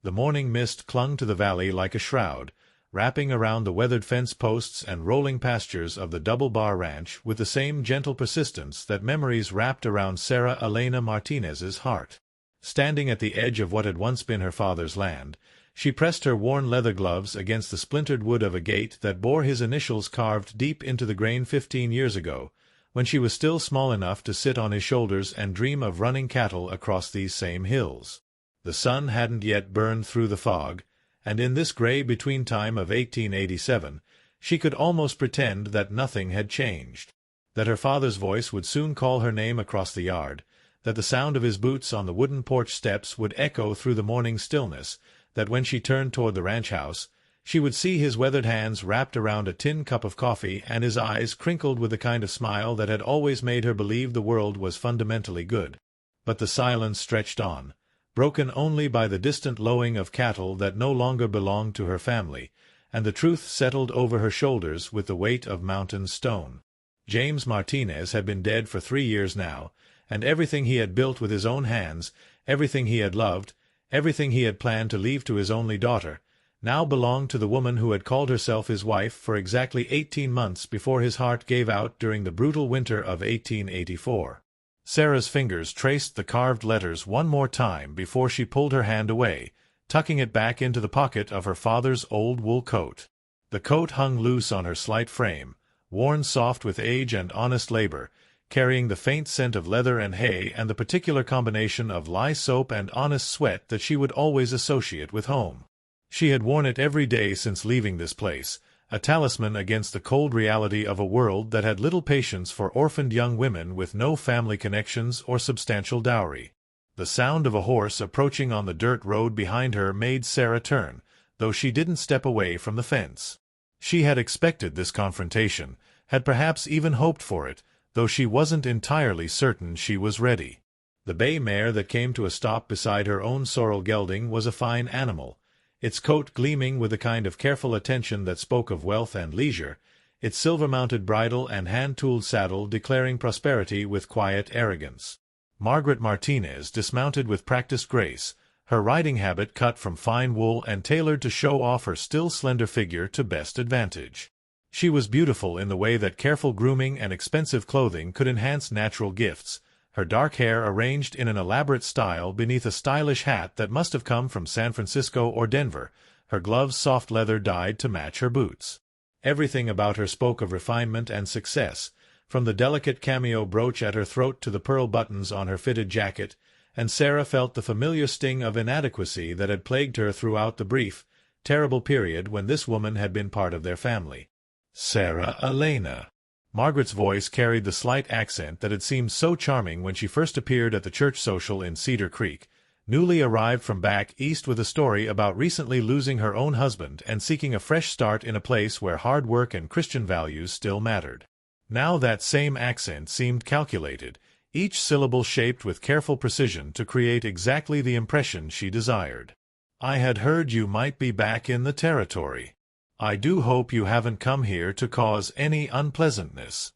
The morning mist clung to the valley like a shroud, wrapping around the weathered fence posts and rolling pastures of the Double Bar Ranch with the same gentle persistence that memories wrapped around Sarah Elena Martinez's heart. Standing at the edge of what had once been her father's land, she pressed her worn leather gloves against the splintered wood of a gate that bore his initials carved deep into the grain 15 years ago, when she was still small enough to sit on his shoulders and dream of running cattle across these same hills. The sun hadn't yet burned through the fog, and in this gray between-time of 1887, she could almost pretend that nothing had changed, that her father's voice would soon call her name across the yard, that the sound of his boots on the wooden porch steps would echo through the morning stillness, that when she turned toward the ranch house, she would see his weathered hands wrapped around a tin cup of coffee and his eyes crinkled with the kind of smile that had always made her believe the world was fundamentally good. But the silence stretched on, broken only by the distant lowing of cattle that no longer belonged to her family, and the truth settled over her shoulders with the weight of mountain stone. James Martinez had been dead for 3 years now, and everything he had built with his own hands, everything he had loved, everything he had planned to leave to his only daughter, now belonged to the woman who had called herself his wife for exactly 18 months before his heart gave out during the brutal winter of 1884. Sarah's fingers traced the carved letters one more time before she pulled her hand away, tucking it back into the pocket of her father's old wool coat. The coat hung loose on her slight frame, worn soft with age and honest labor, carrying the faint scent of leather and hay and the particular combination of lye soap and honest sweat that she would always associate with home. She had worn it every day since leaving this place, a talisman against the cold reality of a world that had little patience for orphaned young women with no family connections or substantial dowry. The sound of a horse approaching on the dirt road behind her made Sarah turn, though she didn't step away from the fence. She had expected this confrontation, had perhaps even hoped for it, though she wasn't entirely certain she was ready. The bay mare that came to a stop beside her own sorrel gelding was a fine animal, its coat gleaming with the kind of careful attention that spoke of wealth and leisure, its silver-mounted bridle and hand-tooled saddle declaring prosperity with quiet arrogance. Margaret Martinez dismounted with practiced grace, her riding habit cut from fine wool and tailored to show off her still slender figure to best advantage. She was beautiful in the way that careful grooming and expensive clothing could enhance natural gifts, her dark hair arranged in an elaborate style beneath a stylish hat that must have come from San Francisco or Denver, her gloves soft leather dyed to match her boots. Everything about her spoke of refinement and success, from the delicate cameo brooch at her throat to the pearl buttons on her fitted jacket, and Sarah felt the familiar sting of inadequacy that had plagued her throughout the brief, terrible period when this woman had been part of their family. Sarah Elena. Margaret's voice carried the slight accent that had seemed so charming when she first appeared at the church social in Cedar Creek, newly arrived from back east with a story about recently losing her own husband and seeking a fresh start in a place where hard work and Christian values still mattered. Now that same accent seemed calculated, each syllable shaped with careful precision to create exactly the impression she desired. "I had heard you might be back in the territory. I do hope you haven't come here to cause any unpleasantness."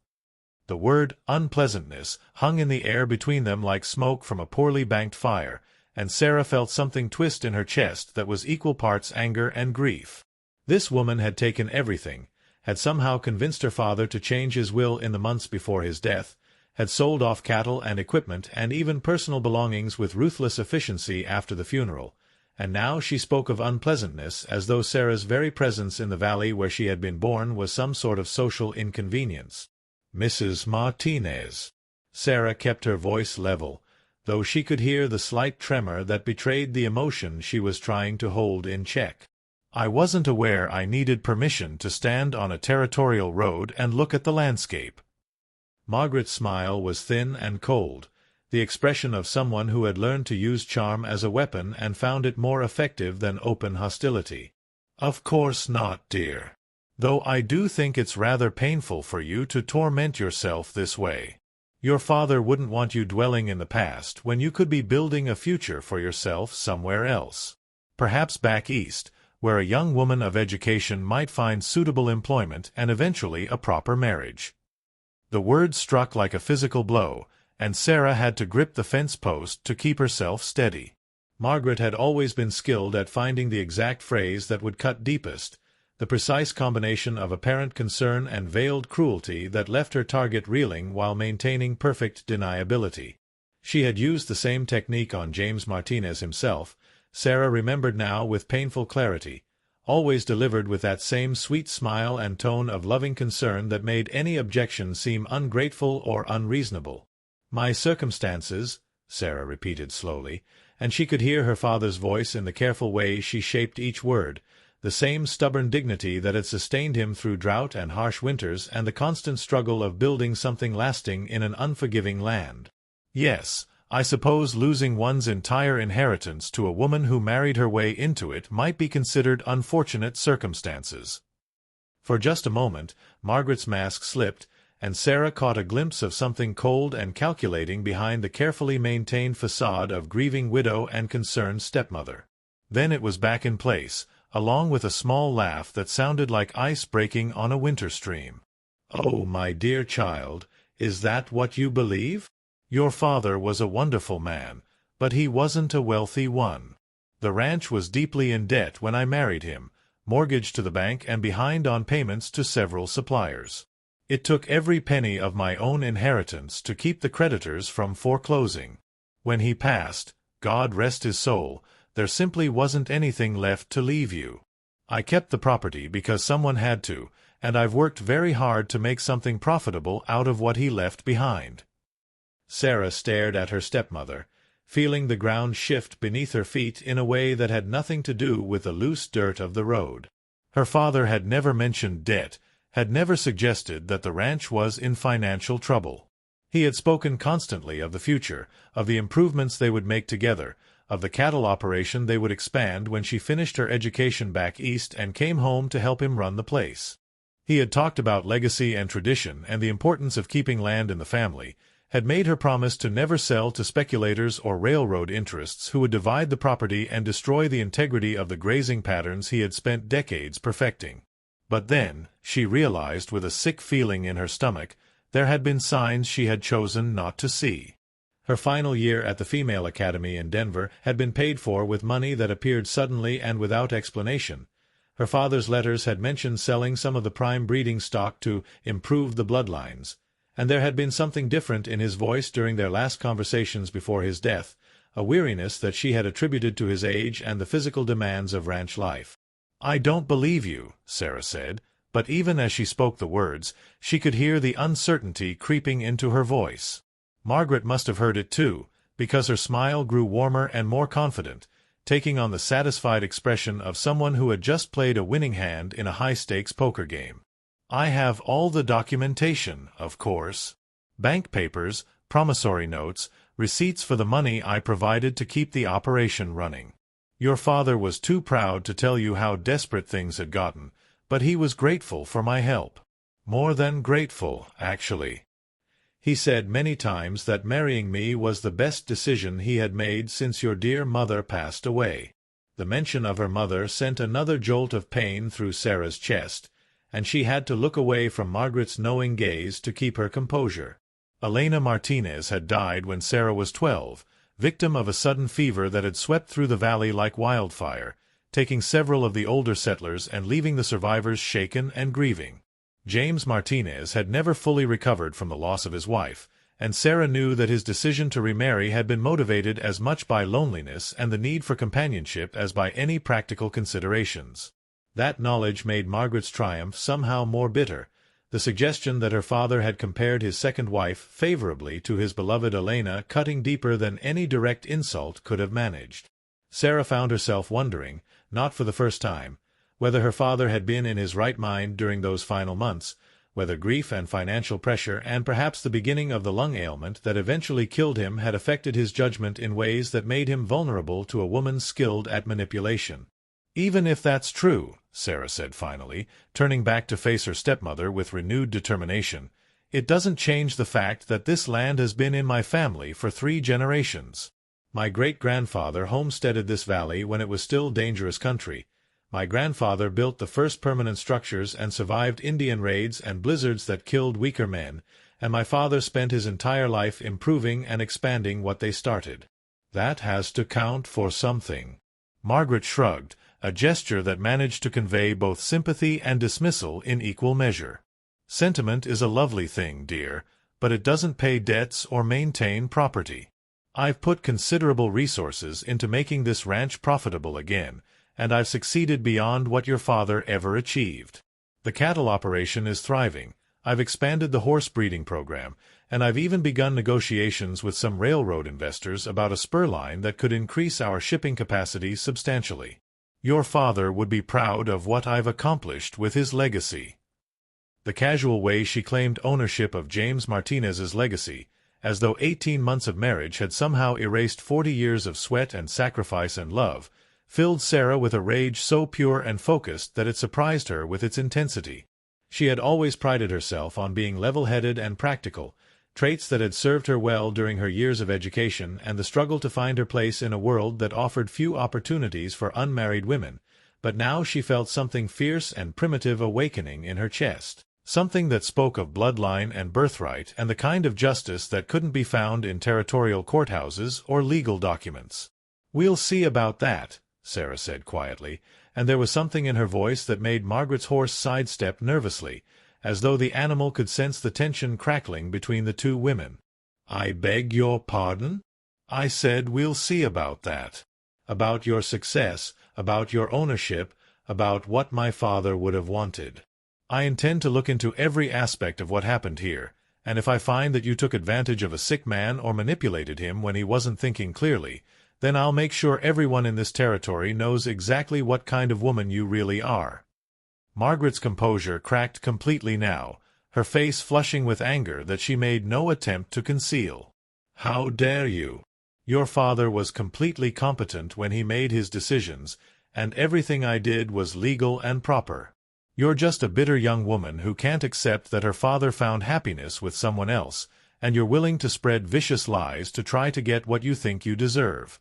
The word unpleasantness hung in the air between them like smoke from a poorly banked fire, and Sarah felt something twist in her chest that was equal parts anger and grief. This woman had taken everything, had somehow convinced her father to change his will in the months before his death, had sold off cattle and equipment and even personal belongings with ruthless efficiency after the funeral, and now she spoke of unpleasantness as though Sarah's very presence in the valley where she had been born was some sort of social inconvenience. "Mrs. Martinez." Sarah kept her voice level, though she could hear the slight tremor that betrayed the emotion she was trying to hold in check. "I wasn't aware I needed permission to stand on a territorial road and look at the landscape." Margaret's smile was thin and cold, the expression of someone who had learned to use charm as a weapon and found it more effective than open hostility. "Of course not, dear. Though I do think it's rather painful for you to torment yourself this way. Your father wouldn't want you dwelling in the past when you could be building a future for yourself somewhere else. Perhaps back east, where a young woman of education might find suitable employment and eventually a proper marriage." The word struck like a physical blow, and Sarah had to grip the fence post to keep herself steady. Margaret had always been skilled at finding the exact phrase that would cut deepest, the precise combination of apparent concern and veiled cruelty that left her target reeling while maintaining perfect deniability. She had used the same technique on James Martinez himself, Sarah remembered now with painful clarity, always delivered with that same sweet smile and tone of loving concern that made any objection seem ungrateful or unreasonable. "My circumstances," Sarah repeated slowly, and she could hear her father's voice in the careful way she shaped each word, the same stubborn dignity that had sustained him through drought and harsh winters and the constant struggle of building something lasting in an unforgiving land. "Yes, I suppose losing one's entire inheritance to a woman who married her way into it might be considered unfortunate circumstances." For just a moment, Margaret's mask slipped, and Sarah caught a glimpse of something cold and calculating behind the carefully maintained facade of grieving widow and concerned stepmother. Then it was back in place, along with a small laugh that sounded like ice breaking on a winter stream. "Oh, my dear child, is that what you believe? Your father was a wonderful man, but he wasn't a wealthy one. The ranch was deeply in debt when I married him, mortgaged to the bank and behind on payments to several suppliers. It took every penny of my own inheritance to keep the creditors from foreclosing. When he passed, God rest his soul, there simply wasn't anything left to leave you. I kept the property because someone had to, and I've worked very hard to make something profitable out of what he left behind." Sarah stared at her stepmother, feeling the ground shift beneath her feet in a way that had nothing to do with the loose dirt of the road. Her father had never mentioned debt, had never suggested that the ranch was in financial trouble. He had spoken constantly of the future, of the improvements they would make together, of the cattle operation they would expand when she finished her education back east and came home to help him run the place. He had talked about legacy and tradition and the importance of keeping land in the family, had made her promise to never sell to speculators or railroad interests who would divide the property and destroy the integrity of the grazing patterns he had spent decades perfecting. But then, she realized with a sick feeling in her stomach, there had been signs she had chosen not to see. Her final year at the Female Academy in Denver had been paid for with money that appeared suddenly and without explanation. Her father's letters had mentioned selling some of the prime breeding stock to improve the bloodlines, and there had been something different in his voice during their last conversations before his death, a weariness that she had attributed to his age and the physical demands of ranch life. "I don't believe you," Sarah said, but even as she spoke the words, she could hear the uncertainty creeping into her voice. Margaret must have heard it too, because her smile grew warmer and more confident, taking on the satisfied expression of someone who had just played a winning hand in a high-stakes poker game. "I have all the documentation, of course. Bank papers, promissory notes, receipts for the money I provided to keep the operation running. Your father was too proud to tell you how desperate things had gotten, but he was grateful for my help. More than grateful, actually. He said many times that marrying me was the best decision he had made since your dear mother passed away." The mention of her mother sent another jolt of pain through Sarah's chest, and she had to look away from Margaret's knowing gaze to keep her composure. Elena Martinez had died when Sarah was 12, victim of a sudden fever that had swept through the valley like wildfire, taking several of the older settlers and leaving the survivors shaken and grieving. James Martinez had never fully recovered from the loss of his wife, and Sarah knew that his decision to remarry had been motivated as much by loneliness and the need for companionship as by any practical considerations. That knowledge made Margaret's triumph somehow more bitter, the suggestion that her father had compared his second wife favorably to his beloved Elena cutting deeper than any direct insult could have managed. Sarah found herself wondering, not for the first time, whether her father had been in his right mind during those final months, whether grief and financial pressure and perhaps the beginning of the lung ailment that eventually killed him had affected his judgment in ways that made him vulnerable to a woman skilled at manipulation. "Even if that's true," Sarah said finally, turning back to face her stepmother with renewed determination, "it doesn't change the fact that this land has been in my family for 3 generations. My great-grandfather homesteaded this valley when it was still dangerous country. My grandfather built the first permanent structures and survived Indian raids and blizzards that killed weaker men, and my father spent his entire life improving and expanding what they started. That has to count for something. Margaret shrugged, a gesture that managed to convey both sympathy and dismissal in equal measure. Sentiment is a lovely thing, dear, but it doesn't pay debts or maintain property. I've put considerable resources into making this ranch profitable again, and I've succeeded beyond what your father ever achieved. The cattle operation is thriving. I've expanded the horse breeding program, and I've even begun negotiations with some railroad investors about a spur line that could increase our shipping capacity substantially. Your father would be proud of what I've accomplished with his legacy. The casual way she claimed ownership of James Martinez's legacy, as though 18 months of marriage had somehow erased 40 years of sweat and sacrifice and love, filled Sarah with a rage so pure and focused that it surprised her with its intensity. She had always prided herself on being level-headed and practical, traits that had served her well during her years of education and the struggle to find her place in a world that offered few opportunities for unmarried women, but now she felt something fierce and primitive awakening in her chest, something that spoke of bloodline and birthright and the kind of justice that couldn't be found in territorial courthouses or legal documents. "We'll see about that," Sarah said quietly, and there was something in her voice that made Margaret's horse sidestep nervously, as though the animal could sense the tension crackling between the two women. "I beg your pardon?" "I said we'll see about that. About your success, about your ownership, about what my father would have wanted. I intend to look into every aspect of what happened here, and if I find that you took advantage of a sick man or manipulated him when he wasn't thinking clearly, then I'll make sure everyone in this territory knows exactly what kind of woman you really are." Margaret's composure cracked completely now, her face flushing with anger that she made no attempt to conceal. "How dare you? Your father was completely competent when he made his decisions, and everything I did was legal and proper. You're just a bitter young woman who can't accept that her father found happiness with someone else, and you're willing to spread vicious lies to try to get what you think you deserve."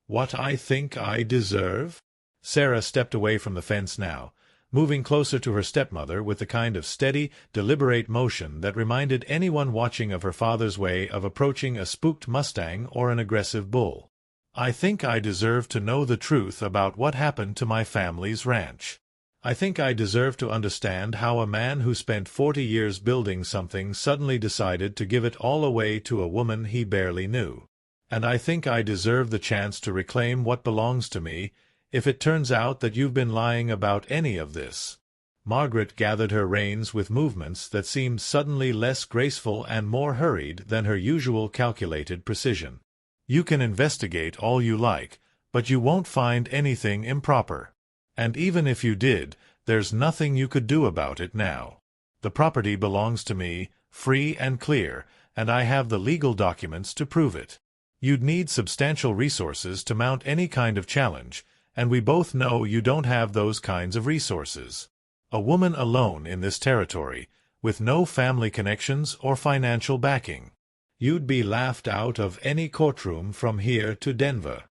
"What I think I deserve?" Sarah stepped away from the fence now, moving closer to her stepmother with the kind of steady, deliberate motion that reminded anyone watching of her father's way of approaching a spooked mustang or an aggressive bull. "I think I deserve to know the truth about what happened to my family's ranch. I think I deserve to understand how a man who spent 40 years building something suddenly decided to give it all away to a woman he barely knew. And I think I deserve the chance to reclaim what belongs to me, if it turns out that you've been lying about any of this." Margaret gathered her reins with movements that seemed suddenly less graceful and more hurried than her usual calculated precision. "You can investigate all you like, but you won't find anything improper. And even if you did, there's nothing you could do about it now. The property belongs to me, free and clear, and I have the legal documents to prove it. You'd need substantial resources to mount any kind of challenge, and we both know you don't have those kinds of resources. A woman alone in this territory, with no family connections or financial backing. You'd be laughed out of any courtroom from here to Denver."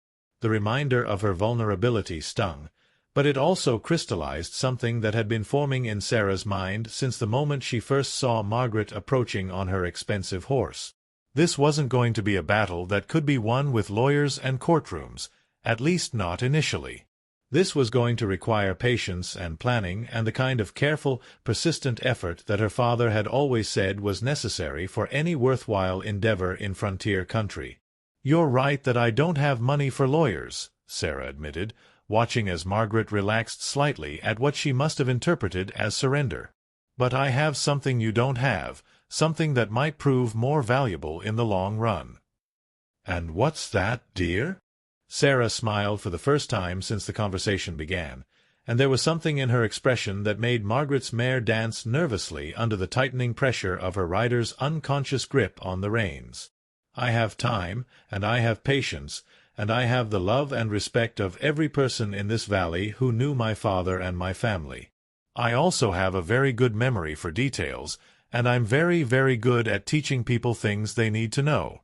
The reminder of her vulnerability stung, but it also crystallized something that had been forming in Sarah's mind since the moment she first saw Margaret approaching on her expensive horse. This wasn't going to be a battle that could be won with lawyers and courtrooms, at least not initially. This was going to require patience and planning and the kind of careful, persistent effort that her father had always said was necessary for any worthwhile endeavor in frontier country. "You're right that I don't have money for lawyers," Sarah admitted, watching as Margaret relaxed slightly at what she must have interpreted as surrender. "But I have something you don't have, something that might prove more valuable in the long run." "And what's that, dear?" Sarah smiled for the first time since the conversation began, and there was something in her expression that made Margaret's mare dance nervously under the tightening pressure of her rider's unconscious grip on the reins. "I have time, and I have patience, and I have the love and respect of every person in this valley who knew my father and my family. I also have a very good memory for details, and I'm very, very good at teaching people things they need to know."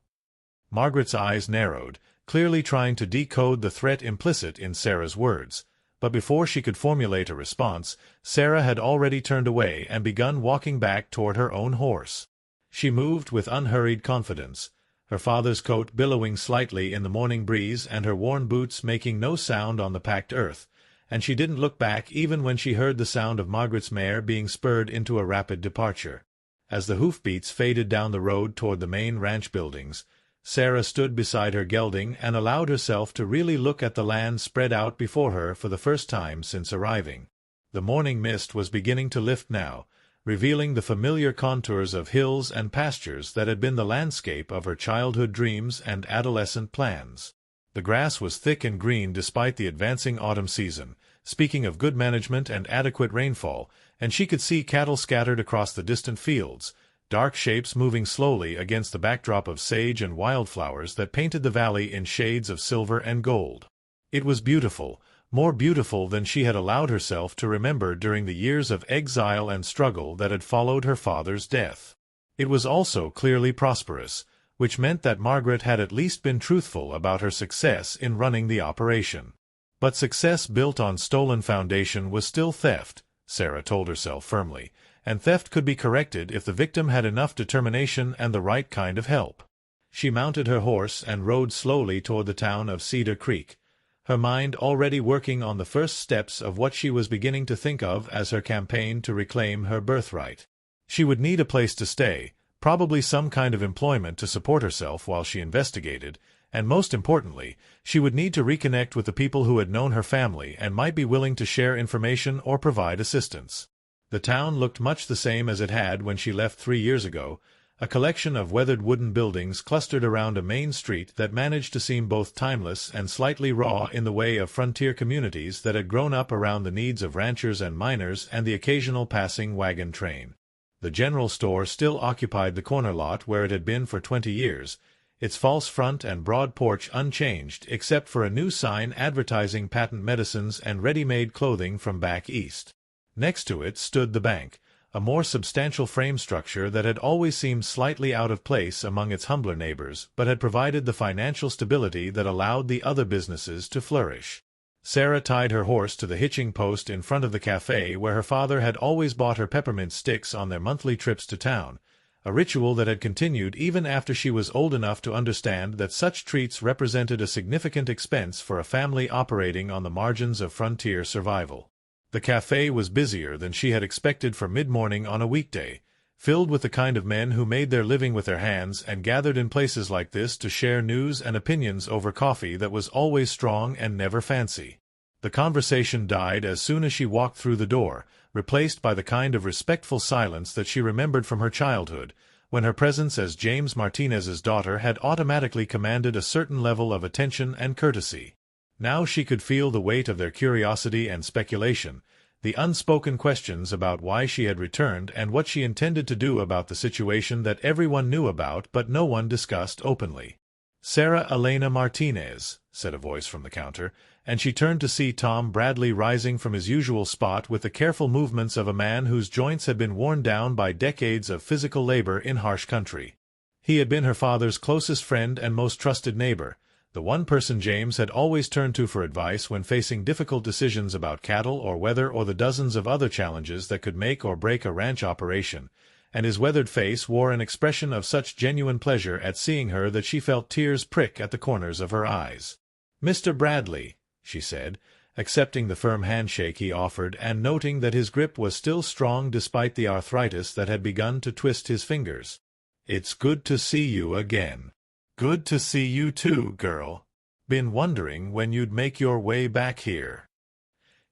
Margaret's eyes narrowed, clearly trying to decode the threat implicit in Sarah's words, but before she could formulate a response, Sarah had already turned away and begun walking back toward her own horse. She moved with unhurried confidence, her father's coat billowing slightly in the morning breeze and her worn boots making no sound on the packed earth, and she didn't look back even when she heard the sound of Margaret's mare being spurred into a rapid departure. As the hoofbeats faded down the road toward the main ranch buildings, Sarah stood beside her gelding and allowed herself to really look at the land spread out before her for the first time since arriving. The morning mist was beginning to lift now, revealing the familiar contours of hills and pastures that had been the landscape of her childhood dreams and adolescent plans. The grass was thick and green despite the advancing autumn season, speaking of good management and adequate rainfall, and she could see cattle scattered across the distant fields, dark shapes moving slowly against the backdrop of sage and wildflowers that painted the valley in shades of silver and gold. It was beautiful, more beautiful than she had allowed herself to remember during the years of exile and struggle that had followed her father's death. It was also clearly prosperous, which meant that Margaret had at least been truthful about her success in running the operation. But success built on stolen foundation was still theft, Sarah told herself firmly, and theft could be corrected if the victim had enough determination and the right kind of help. She mounted her horse and rode slowly toward the town of Cedar Creek, her mind already working on the first steps of what she was beginning to think of as her campaign to reclaim her birthright. She would need a place to stay, probably some kind of employment to support herself while she investigated, and most importantly, she would need to reconnect with the people who had known her family and might be willing to share information or provide assistance. The town looked much the same as it had when she left 3 years ago, a collection of weathered wooden buildings clustered around a main street that managed to seem both timeless and slightly raw in the way of frontier communities that had grown up around the needs of ranchers and miners and the occasional passing wagon train. The general store still occupied the corner lot where it had been for 20 years, its false front and broad porch unchanged except for a new sign advertising patent medicines and ready-made clothing from back east. Next to it stood the bank, a more substantial frame structure that had always seemed slightly out of place among its humbler neighbors but had provided the financial stability that allowed the other businesses to flourish. Sarah tied her horse to the hitching post in front of the cafe where her father had always bought her peppermint sticks on their monthly trips to town, a ritual that had continued even after she was old enough to understand that such treats represented a significant expense for a family operating on the margins of frontier survival. The cafe was busier than she had expected for mid-morning on a weekday, filled with the kind of men who made their living with their hands and gathered in places like this to share news and opinions over coffee that was always strong and never fancy. The conversation died as soon as she walked through the door, replaced by the kind of respectful silence that she remembered from her childhood, when her presence as James Martinez's daughter had automatically commanded a certain level of attention and courtesy. Now she could feel the weight of their curiosity and speculation, the unspoken questions about why she had returned and what she intended to do about the situation that everyone knew about but no one discussed openly. "Sarah Elena Martinez," said a voice from the counter, and she turned to see Tom Bradley rising from his usual spot with the careful movements of a man whose joints had been worn down by decades of physical labor in harsh country. He had been her father's closest friend and most trusted neighbor, the one person James had always turned to for advice when facing difficult decisions about cattle or weather or the dozens of other challenges that could make or break a ranch operation, and his weathered face wore an expression of such genuine pleasure at seeing her that she felt tears prick at the corners of her eyes. "Mr. Bradley," she said, accepting the firm handshake he offered and noting that his grip was still strong despite the arthritis that had begun to twist his fingers. "It's good to see you again." "Good to see you too, girl. Been wondering when you'd make your way back here."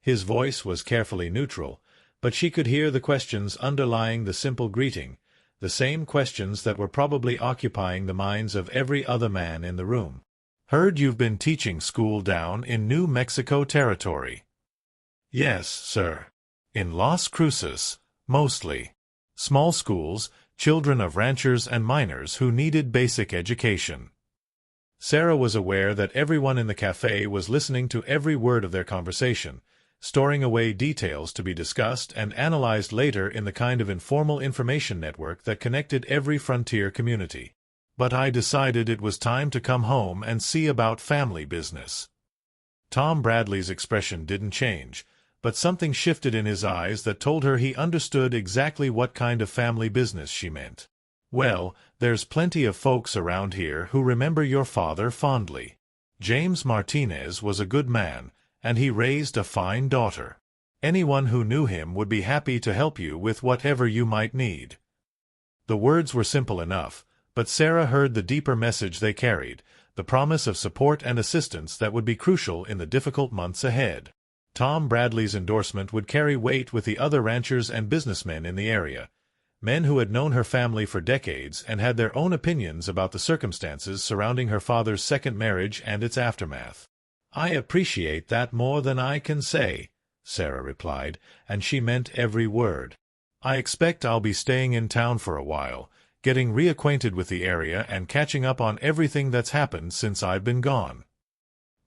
His voice was carefully neutral, but she could hear the questions underlying the simple greeting, the same questions that were probably occupying the minds of every other man in the room. "Heard you've been teaching school down in New Mexico territory." "Yes, sir. In Las Cruces, mostly. Small schools, children of ranchers and miners who needed basic education." Sarah was aware that everyone in the cafe was listening to every word of their conversation, storing away details to be discussed and analyzed later in the kind of informal information network that connected every frontier community. "But I decided it was time to come home and see about family business." Tom Bradley's expression didn't change, but something shifted in his eyes that told her he understood exactly what kind of family business she meant. "Well, There's plenty of folks around here who remember your father fondly. James Martinez was a good man, and he raised a fine daughter. Anyone who knew him would be happy to help you with whatever you might need." The words were simple enough, but Sarah heard the deeper message they carried, the promise of support and assistance that would be crucial in the difficult months ahead. Tom Bradley's endorsement would carry weight with the other ranchers and businessmen in the area, men who had known her family for decades and had their own opinions about the circumstances surrounding her father's second marriage and its aftermath. "I appreciate that more than I can say," Sarah replied, and she meant every word. "I expect I'll be staying in town for a while, getting reacquainted with the area and catching up on everything that's happened since I've been gone."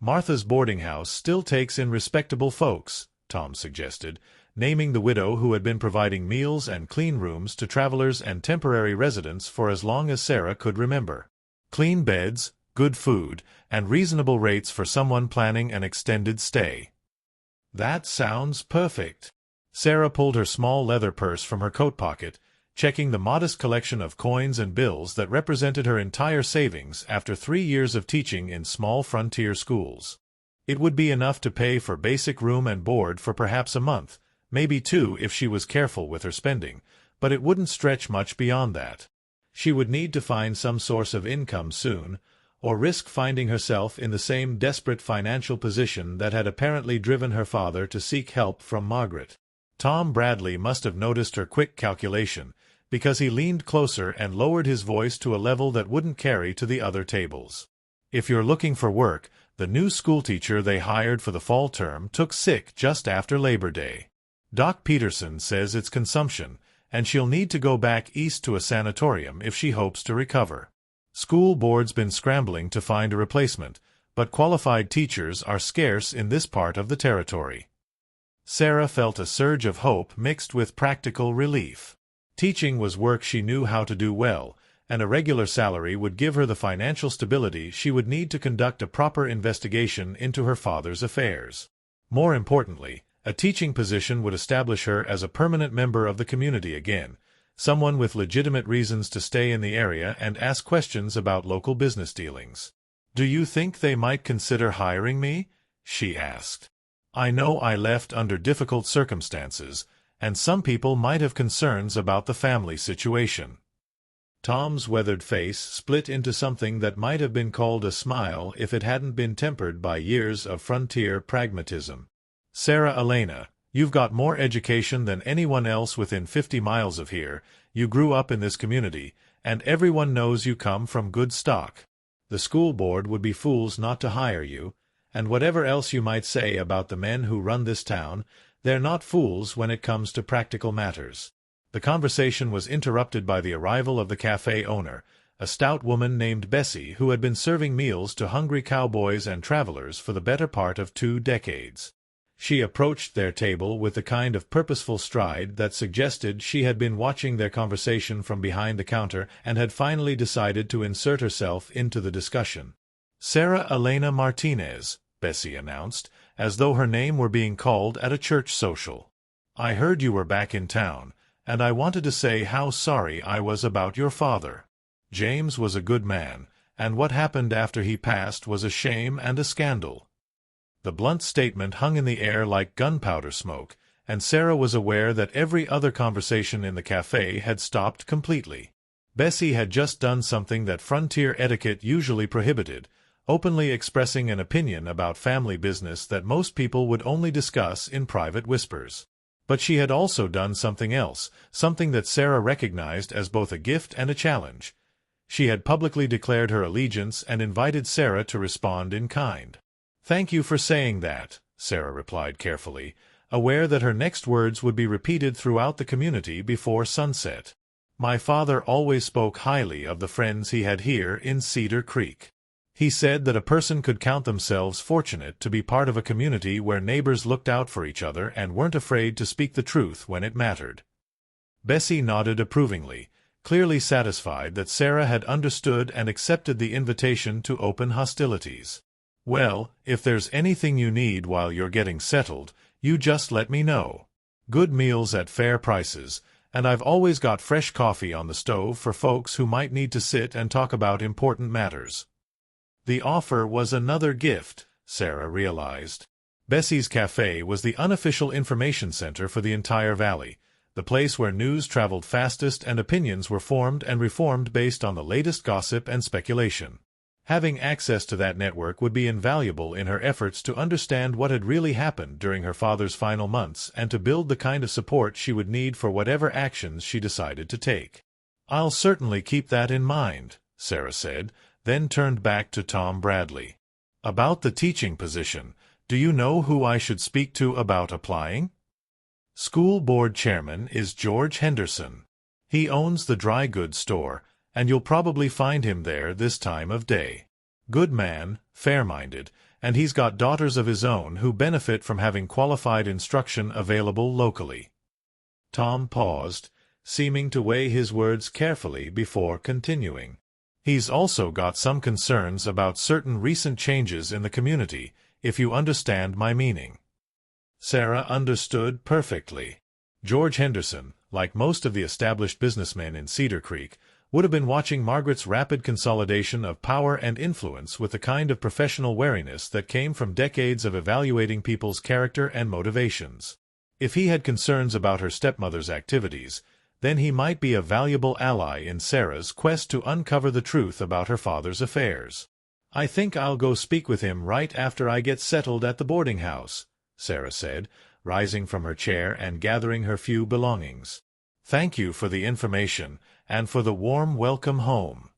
"Martha's boarding house still takes in respectable folks," Tom suggested, naming the widow who had been providing meals and clean rooms to travelers and temporary residents for as long as Sarah could remember. Clean beds, good food, and reasonable rates for someone planning an extended stay. "That sounds perfect." Sarah pulled her small leather purse from her coat pocket, checking the modest collection of coins and bills that represented her entire savings after 3 years of teaching in small frontier schools. It would be enough to pay for basic room and board for perhaps a month, maybe 2 if she was careful with her spending, but it wouldn't stretch much beyond that. She would need to find some source of income soon, or risk finding herself in the same desperate financial position that had apparently driven her father to seek help from Margaret. Tom Bradley must have noticed her quick calculation, because he leaned closer and lowered his voice to a level that wouldn't carry to the other tables. "If you're looking for work, the new schoolteacher they hired for the fall term took sick just after Labor Day. Doc Peterson says it's consumption, and she'll need to go back east to a sanatorium if she hopes to recover. School board's been scrambling to find a replacement, but qualified teachers are scarce in this part of the territory." Sarah felt a surge of hope mixed with practical relief. Teaching was work she knew how to do well, and a regular salary would give her the financial stability she would need to conduct a proper investigation into her father's affairs. More importantly, a teaching position would establish her as a permanent member of the community again, someone with legitimate reasons to stay in the area and ask questions about local business dealings. "Do you think they might consider hiring me?" she asked. "I know I left under difficult circumstances, and some people might have concerns about the family situation." Tom's weathered face split into something that might have been called a smile if it hadn't been tempered by years of frontier pragmatism. "Sarah Elena, you've got more education than anyone else within 50 miles of here, you grew up in this community, and everyone knows you come from good stock. The school board would be fools not to hire you, and whatever else you might say about the men who run this town, they're not fools when it comes to practical matters." The conversation was interrupted by the arrival of the cafe owner, a stout woman named Bessie who had been serving meals to hungry cowboys and travelers for the better part of 2 decades. She approached their table with the kind of purposeful stride that suggested she had been watching their conversation from behind the counter and had finally decided to insert herself into the discussion. "Sarah Elena Martinez," Bessie announced, as though her name were being called at a church social. "I heard you were back in town, and I wanted to say how sorry I was about your father. James was a good man, and what happened after he passed was a shame and a scandal." The blunt statement hung in the air like gunpowder smoke, and Sarah was aware that every other conversation in the cafe had stopped completely. Bessie had just done something that frontier etiquette usually prohibited, openly expressing an opinion about family business that most people would only discuss in private whispers. But she had also done something else, something that Sarah recognized as both a gift and a challenge. She had publicly declared her allegiance and invited Sarah to respond in kind. "Thank you for saying that," Sarah replied carefully, aware that her next words would be repeated throughout the community before sunset. "My father always spoke highly of the friends he had here in Cedar Creek. He said that a person could count themselves fortunate to be part of a community where neighbors looked out for each other and weren't afraid to speak the truth when it mattered." Bessie nodded approvingly, clearly satisfied that Sarah had understood and accepted the invitation to open hostilities. "Well, if there's anything you need while you're getting settled, you just let me know. Good meals at fair prices, and I've always got fresh coffee on the stove for folks who might need to sit and talk about important matters." The offer was another gift, Sarah realized. Bessie's Cafe was the unofficial information center for the entire valley, the place where news traveled fastest and opinions were formed and reformed based on the latest gossip and speculation. Having access to that network would be invaluable in her efforts to understand what had really happened during her father's final months and to build the kind of support she would need for whatever actions she decided to take. "I'll certainly keep that in mind," Sarah said, then turned back to Tom Bradley. "About the teaching position, do you know who I should speak to about applying?" "School board chairman is George Henderson. He owns the dry goods store, and you'll probably find him there this time of day. Good man, fair-minded, and he's got daughters of his own who benefit from having qualified instruction available locally." Tom paused, seeming to weigh his words carefully before continuing. "He's also got some concerns about certain recent changes in the community, if you understand my meaning." Sarah understood perfectly. George Henderson, like most of the established businessmen in Cedar Creek, would have been watching Margaret's rapid consolidation of power and influence with the kind of professional wariness that came from decades of evaluating people's character and motivations. If he had concerns about her stepmother's activities, then he might be a valuable ally in Sarah's quest to uncover the truth about her father's affairs. "I think I'll go speak with him right after I get settled at the boarding house," Sarah said, rising from her chair and gathering her few belongings. "Thank you for the information, and for the warm welcome home."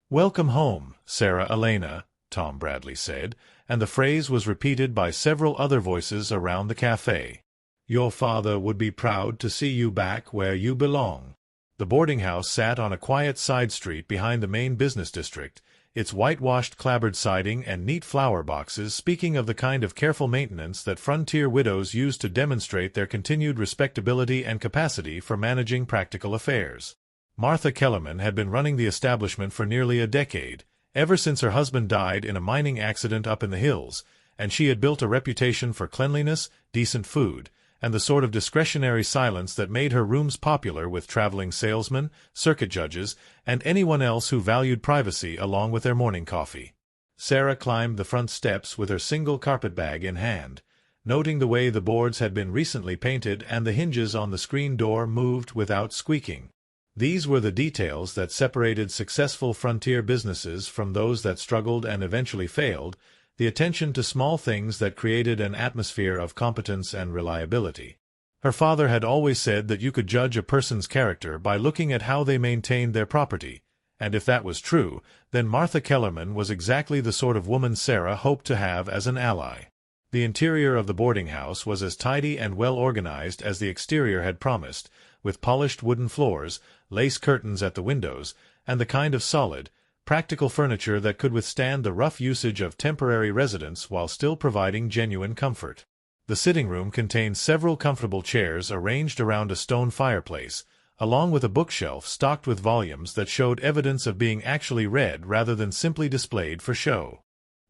"Welcome home, Sarah Elena," Tom Bradley said, and the phrase was repeated by several other voices around the cafe. "Your father would be proud to see you back where you belong." The boarding house sat on a quiet side street behind the main business district, its whitewashed clapboard siding and neat flower boxes speaking of the kind of careful maintenance that frontier widows use to demonstrate their continued respectability and capacity for managing practical affairs. Martha Kellerman had been running the establishment for nearly a decade, ever since her husband died in a mining accident up in the hills, and she had built a reputation for cleanliness, decent food, and the sort of discretionary silence that made her rooms popular with traveling salesmen, circuit judges, and anyone else who valued privacy along with their morning coffee. Sarah climbed the front steps with her single carpetbag in hand, noting the way the boards had been recently painted and the hinges on the screen door moved without squeaking. These were the details that separated successful frontier businesses from those that struggled and eventually failed, the attention to small things that created an atmosphere of competence and reliability. Her father had always said that you could judge a person's character by looking at how they maintained their property, and if that was true, then Martha Kellerman was exactly the sort of woman Sarah hoped to have as an ally. The interior of the boarding house was as tidy and well organized as the exterior had promised, with polished wooden floors, lace curtains at the windows, and the kind of solid, practical furniture that could withstand the rough usage of temporary residents while still providing genuine comfort. The sitting room contained several comfortable chairs arranged around a stone fireplace, along with a bookshelf stocked with volumes that showed evidence of being actually read rather than simply displayed for show.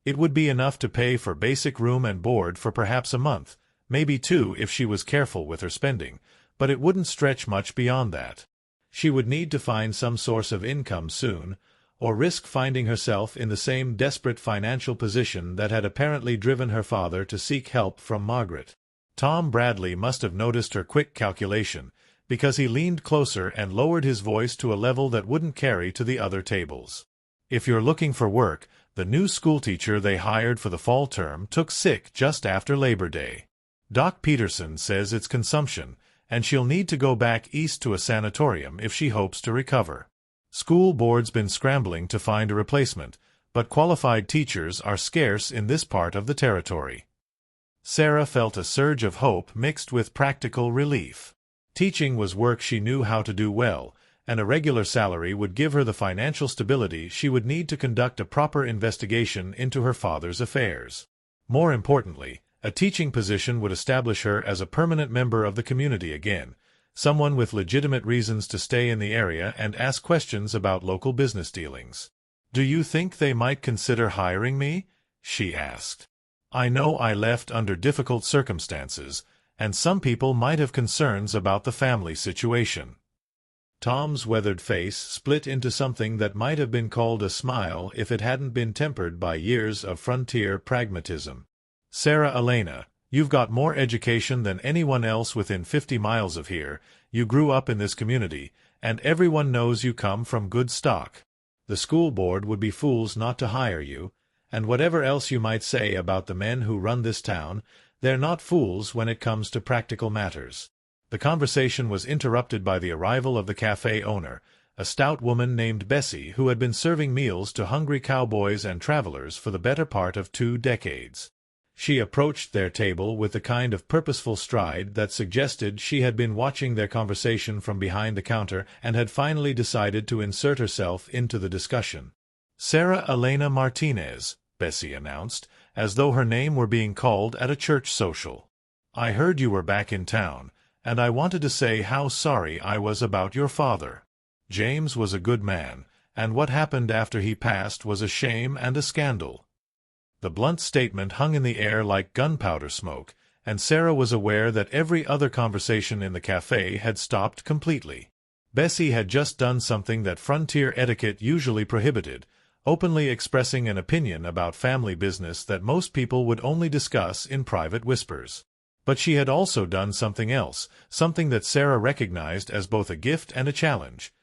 It would be enough to pay for basic room and board for perhaps a month, maybe 2 if she was careful with her spending, but it wouldn't stretch much beyond that. She would need to find some source of income soon, or risk finding herself in the same desperate financial position that had apparently driven her father to seek help from Margaret. Tom Bradley must have noticed her quick calculation, because he leaned closer and lowered his voice to a level that wouldn't carry to the other tables. "If you're looking for work, the new schoolteacher they hired for the fall term took sick just after Labor Day. Doc Peterson says it's consumption, and she'll need to go back east to a sanatorium if she hopes to recover. School board's been scrambling to find a replacement, but qualified teachers are scarce in this part of the territory." Sarah felt a surge of hope mixed with practical relief. Teaching was work she knew how to do well, and a regular salary would give her the financial stability she would need to conduct a proper investigation into her father's affairs. More importantly, a teaching position would establish her as a permanent member of the community again, someone with legitimate reasons to stay in the area and ask questions about local business dealings. "Do you think they might consider hiring me?" she asked. "I know I left under difficult circumstances, and some people might have concerns about the family situation. Tom's weathered face split into something that might have been called a smile if it hadn't been tempered by years of frontier pragmatism. "Sarah Elena, you've got more education than anyone else within 50 miles of here. You grew up in this community, and everyone knows you come from good stock. The school board would be fools not to hire you, and whatever else you might say about the men who run this town, they're not fools when it comes to practical matters." The conversation was interrupted by the arrival of the cafe owner, a stout woman named Bessie who had been serving meals to hungry cowboys and travelers for the better part of 2 decades. She approached their table with the kind of purposeful stride that suggested she had been watching their conversation from behind the counter and had finally decided to insert herself into the discussion. "Sarah Elena Martinez," Bessie announced, as though her name were being called at a church social. "I heard you were back in town, and I wanted to say how sorry I was about your father. James was a good man, and what happened after he passed was a shame and a scandal." The blunt statement hung in the air like gunpowder smoke, and Sarah was aware that every other conversation in the cafe had stopped completely. Bessie had just done something that frontier etiquette usually prohibited, openly expressing an opinion about family business that most people would only discuss in private whispers. But she had also done something else, something that Sarah recognized as both a gift and a challenge.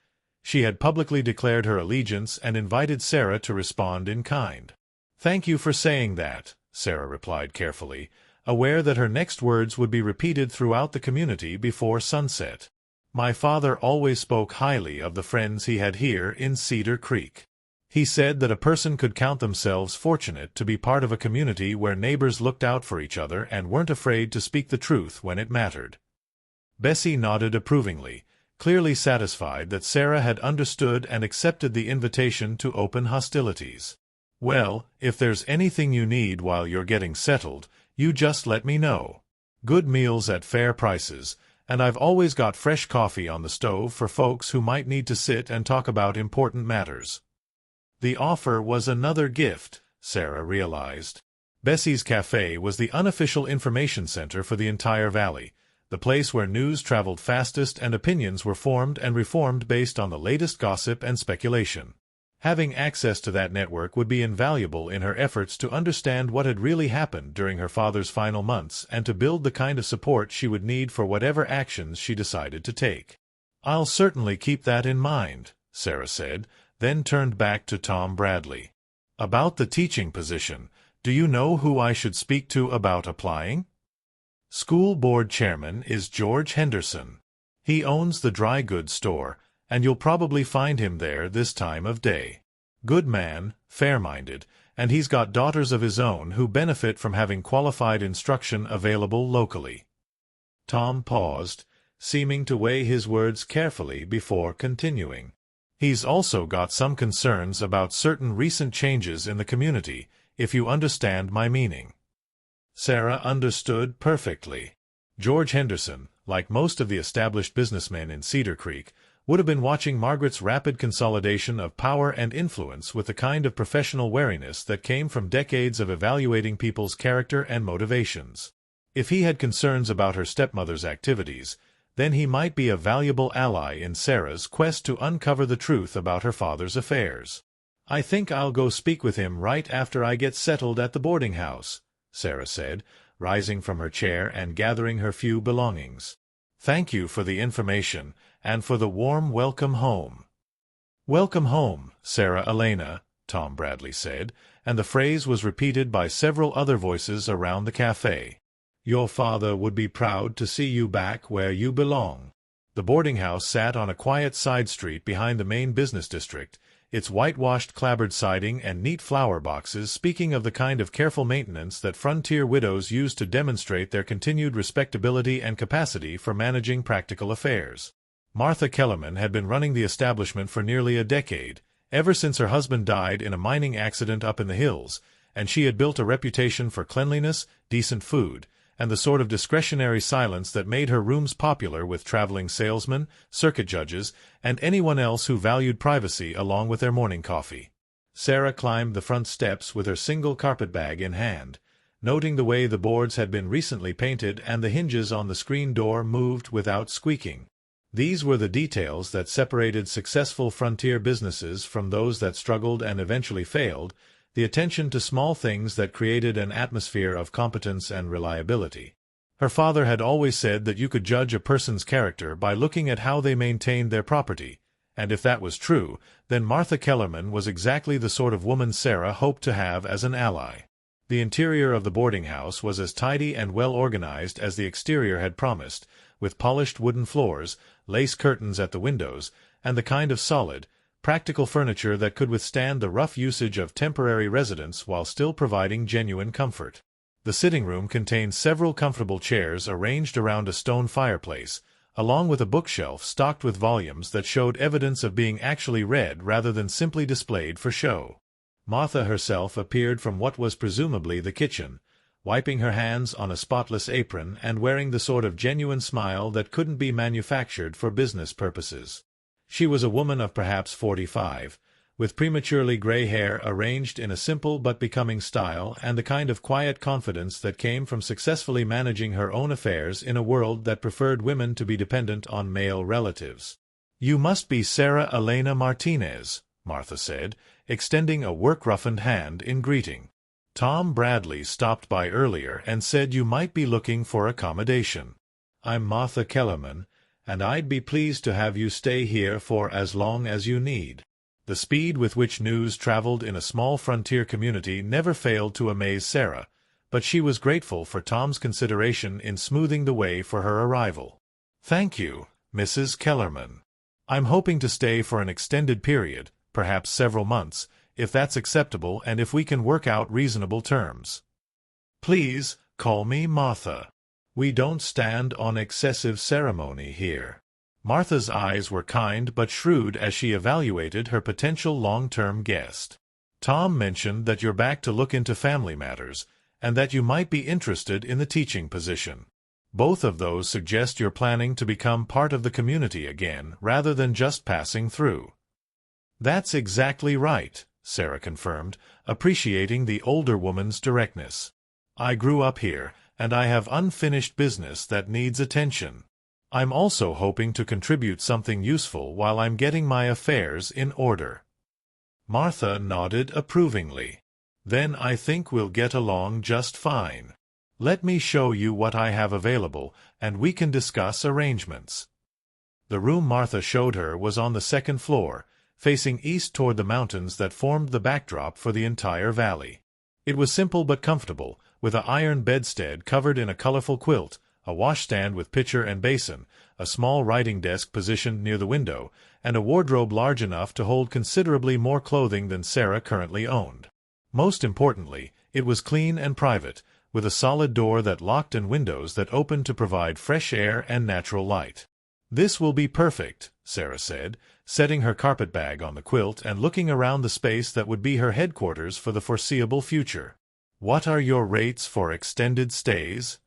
She had publicly declared her allegiance and invited Sarah to respond in kind. "Thank you for saying that," Sarah replied carefully, aware that her next words would be repeated throughout the community before sunset. "My father always spoke highly of the friends he had here in Cedar Creek. He said that a person could count themselves fortunate to be part of a community where neighbors looked out for each other and weren't afraid to speak the truth when it mattered." Bessie nodded approvingly, clearly satisfied that Sarah had understood and accepted the invitation to open hostilities. "Well, if there's anything you need while you're getting settled, you just let me know. Good meals at fair prices, and I've always got fresh coffee on the stove for folks who might need to sit and talk about important matters." The offer was another gift, Sarah realized. Bessie's Cafe was the unofficial information center for the entire valley, the place where news traveled fastest and opinions were formed and reformed based on the latest gossip and speculation. Having access to that network would be invaluable in her efforts to understand what had really happened during her father's final months and to build the kind of support she would need for whatever actions she decided to take. "I'll certainly keep that in mind," Sarah said, then turned back to Tom Bradley. "About the teaching position, do you know who I should speak to about applying?" "School board chairman is George Henderson. He owns the dry goods store, and you'll probably find him there this time of day. Good man, fair-minded, and he's got daughters of his own who benefit from having qualified instruction available locally." Tom paused, seeming to weigh his words carefully before continuing. "He's also got some concerns about certain recent changes in the community, if you understand my meaning." Sarah understood perfectly. George Henderson, like most of the established businessmen in Cedar Creek, would have been watching Margaret's rapid consolidation of power and influence with the kind of professional wariness that came from decades of evaluating people's character and motivations. If he had concerns about her stepmother's activities, then he might be a valuable ally in Sarah's quest to uncover the truth about her father's affairs. "I think I'll go speak with him right after I get settled at the boarding house," Sarah said, rising from her chair and gathering her few belongings. "Thank you for the information, and for the warm welcome home." "Welcome home, Sarah Elena," Tom Bradley said, and the phrase was repeated by several other voices around the cafe. "Your father would be proud to see you back where you belong." The boarding house sat on a quiet side street behind the main business district, its whitewashed clapboard siding and neat flower boxes speaking of the kind of careful maintenance that frontier widows use to demonstrate their continued respectability and capacity for managing practical affairs. Martha Kellerman had been running the establishment for nearly a decade, ever since her husband died in a mining accident up in the hills, and she had built a reputation for cleanliness, decent food, and the sort of discretionary silence that made her rooms popular with traveling salesmen, circuit judges, and anyone else who valued privacy along with their morning coffee. Sarah climbed the front steps with her single carpetbag in hand, noting the way the boards had been recently painted and the hinges on the screen door moved without squeaking. These were the details that separated successful frontier businesses from those that struggled and eventually failed, the attention to small things that created an atmosphere of competence and reliability. Her father had always said that you could judge a person's character by looking at how they maintained their property, and if that was true, then Martha Kellerman was exactly the sort of woman Sarah hoped to have as an ally. The interior of the boarding house was as tidy and well organized as the exterior had promised, with polished wooden floors, lace curtains at the windows, and the kind of solid, practical furniture that could withstand the rough usage of temporary residents while still providing genuine comfort. The sitting room contained several comfortable chairs arranged around a stone fireplace, along with a bookshelf stocked with volumes that showed evidence of being actually read rather than simply displayed for show. Martha herself appeared from what was presumably the kitchen, wiping her hands on a spotless apron and wearing the sort of genuine smile that couldn't be manufactured for business purposes. She was a woman of perhaps 45, with prematurely gray hair arranged in a simple but becoming style and the kind of quiet confidence that came from successfully managing her own affairs in a world that preferred women to be dependent on male relatives. "You must be Sarah Elena Martinez," Martha said, extending a work-roughened hand in greeting. "Tom Bradley stopped by earlier and said you might be looking for accommodation. I'm Martha Kellerman, and I'd be pleased to have you stay here for as long as you need." The speed with which news traveled in a small frontier community never failed to amaze Sarah, but she was grateful for Tom's consideration in smoothing the way for her arrival. "Thank you, Mrs. Kellerman. I'm hoping to stay for an extended period, perhaps several months, if that's acceptable and if we can work out reasonable terms. Please call me Martha. We don't stand on excessive ceremony here." Martha's eyes were kind but shrewd as she evaluated her potential long-term guest. "Tom mentioned that you're back to look into family matters, and that you might be interested in the teaching position. Both of those suggest you're planning to become part of the community again, rather than just passing through." "That's exactly right," Sarah confirmed, appreciating the older woman's directness. "I grew up here, and I have unfinished business that needs attention. I'm also hoping to contribute something useful while I'm getting my affairs in order." Martha nodded approvingly. "Then I think we'll get along just fine. Let me show you what I have available, and we can discuss arrangements." The room Martha showed her was on the second floor, facing east toward the mountains that formed the backdrop for the entire valley. It was simple but comfortable, with an iron bedstead covered in a colorful quilt, a washstand with pitcher and basin, a small writing desk positioned near the window, and a wardrobe large enough to hold considerably more clothing than Sarah currently owned. Most importantly, it was clean and private, with a solid door that locked and windows that opened to provide fresh air and natural light. "This will be perfect," Sarah said, setting her carpetbag on the quilt and looking around the space that would be her headquarters for the foreseeable future. "What are your rates for extended stays?"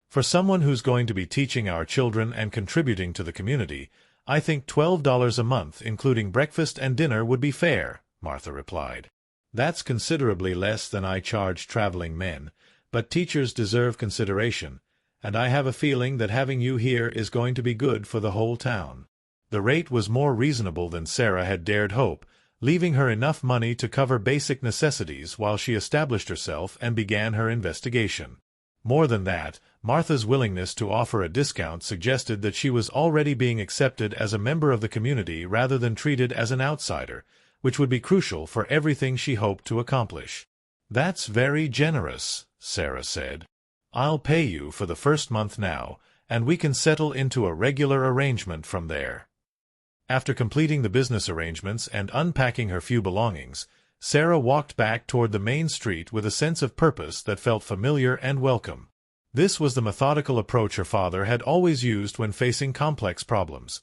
"For someone who's going to be teaching our children and contributing to the community, I think $12 a month, including breakfast and dinner, would be fair," Martha replied. "That's considerably less than I charge traveling men, but teachers deserve consideration, and I have a feeling that having you here is going to be good for the whole town." The rate was more reasonable than Sarah had dared hope, leaving her enough money to cover basic necessities while she established herself and began her investigation. More than that, Martha's willingness to offer a discount suggested that she was already being accepted as a member of the community rather than treated as an outsider, which would be crucial for everything she hoped to accomplish. "That's very generous," Sarah said. "I'll pay you for the first month now, and we can settle into a regular arrangement from there." After completing the business arrangements and unpacking her few belongings, Sarah walked back toward the main street with a sense of purpose that felt familiar and welcome. This was the methodical approach her father had always used when facing complex problems.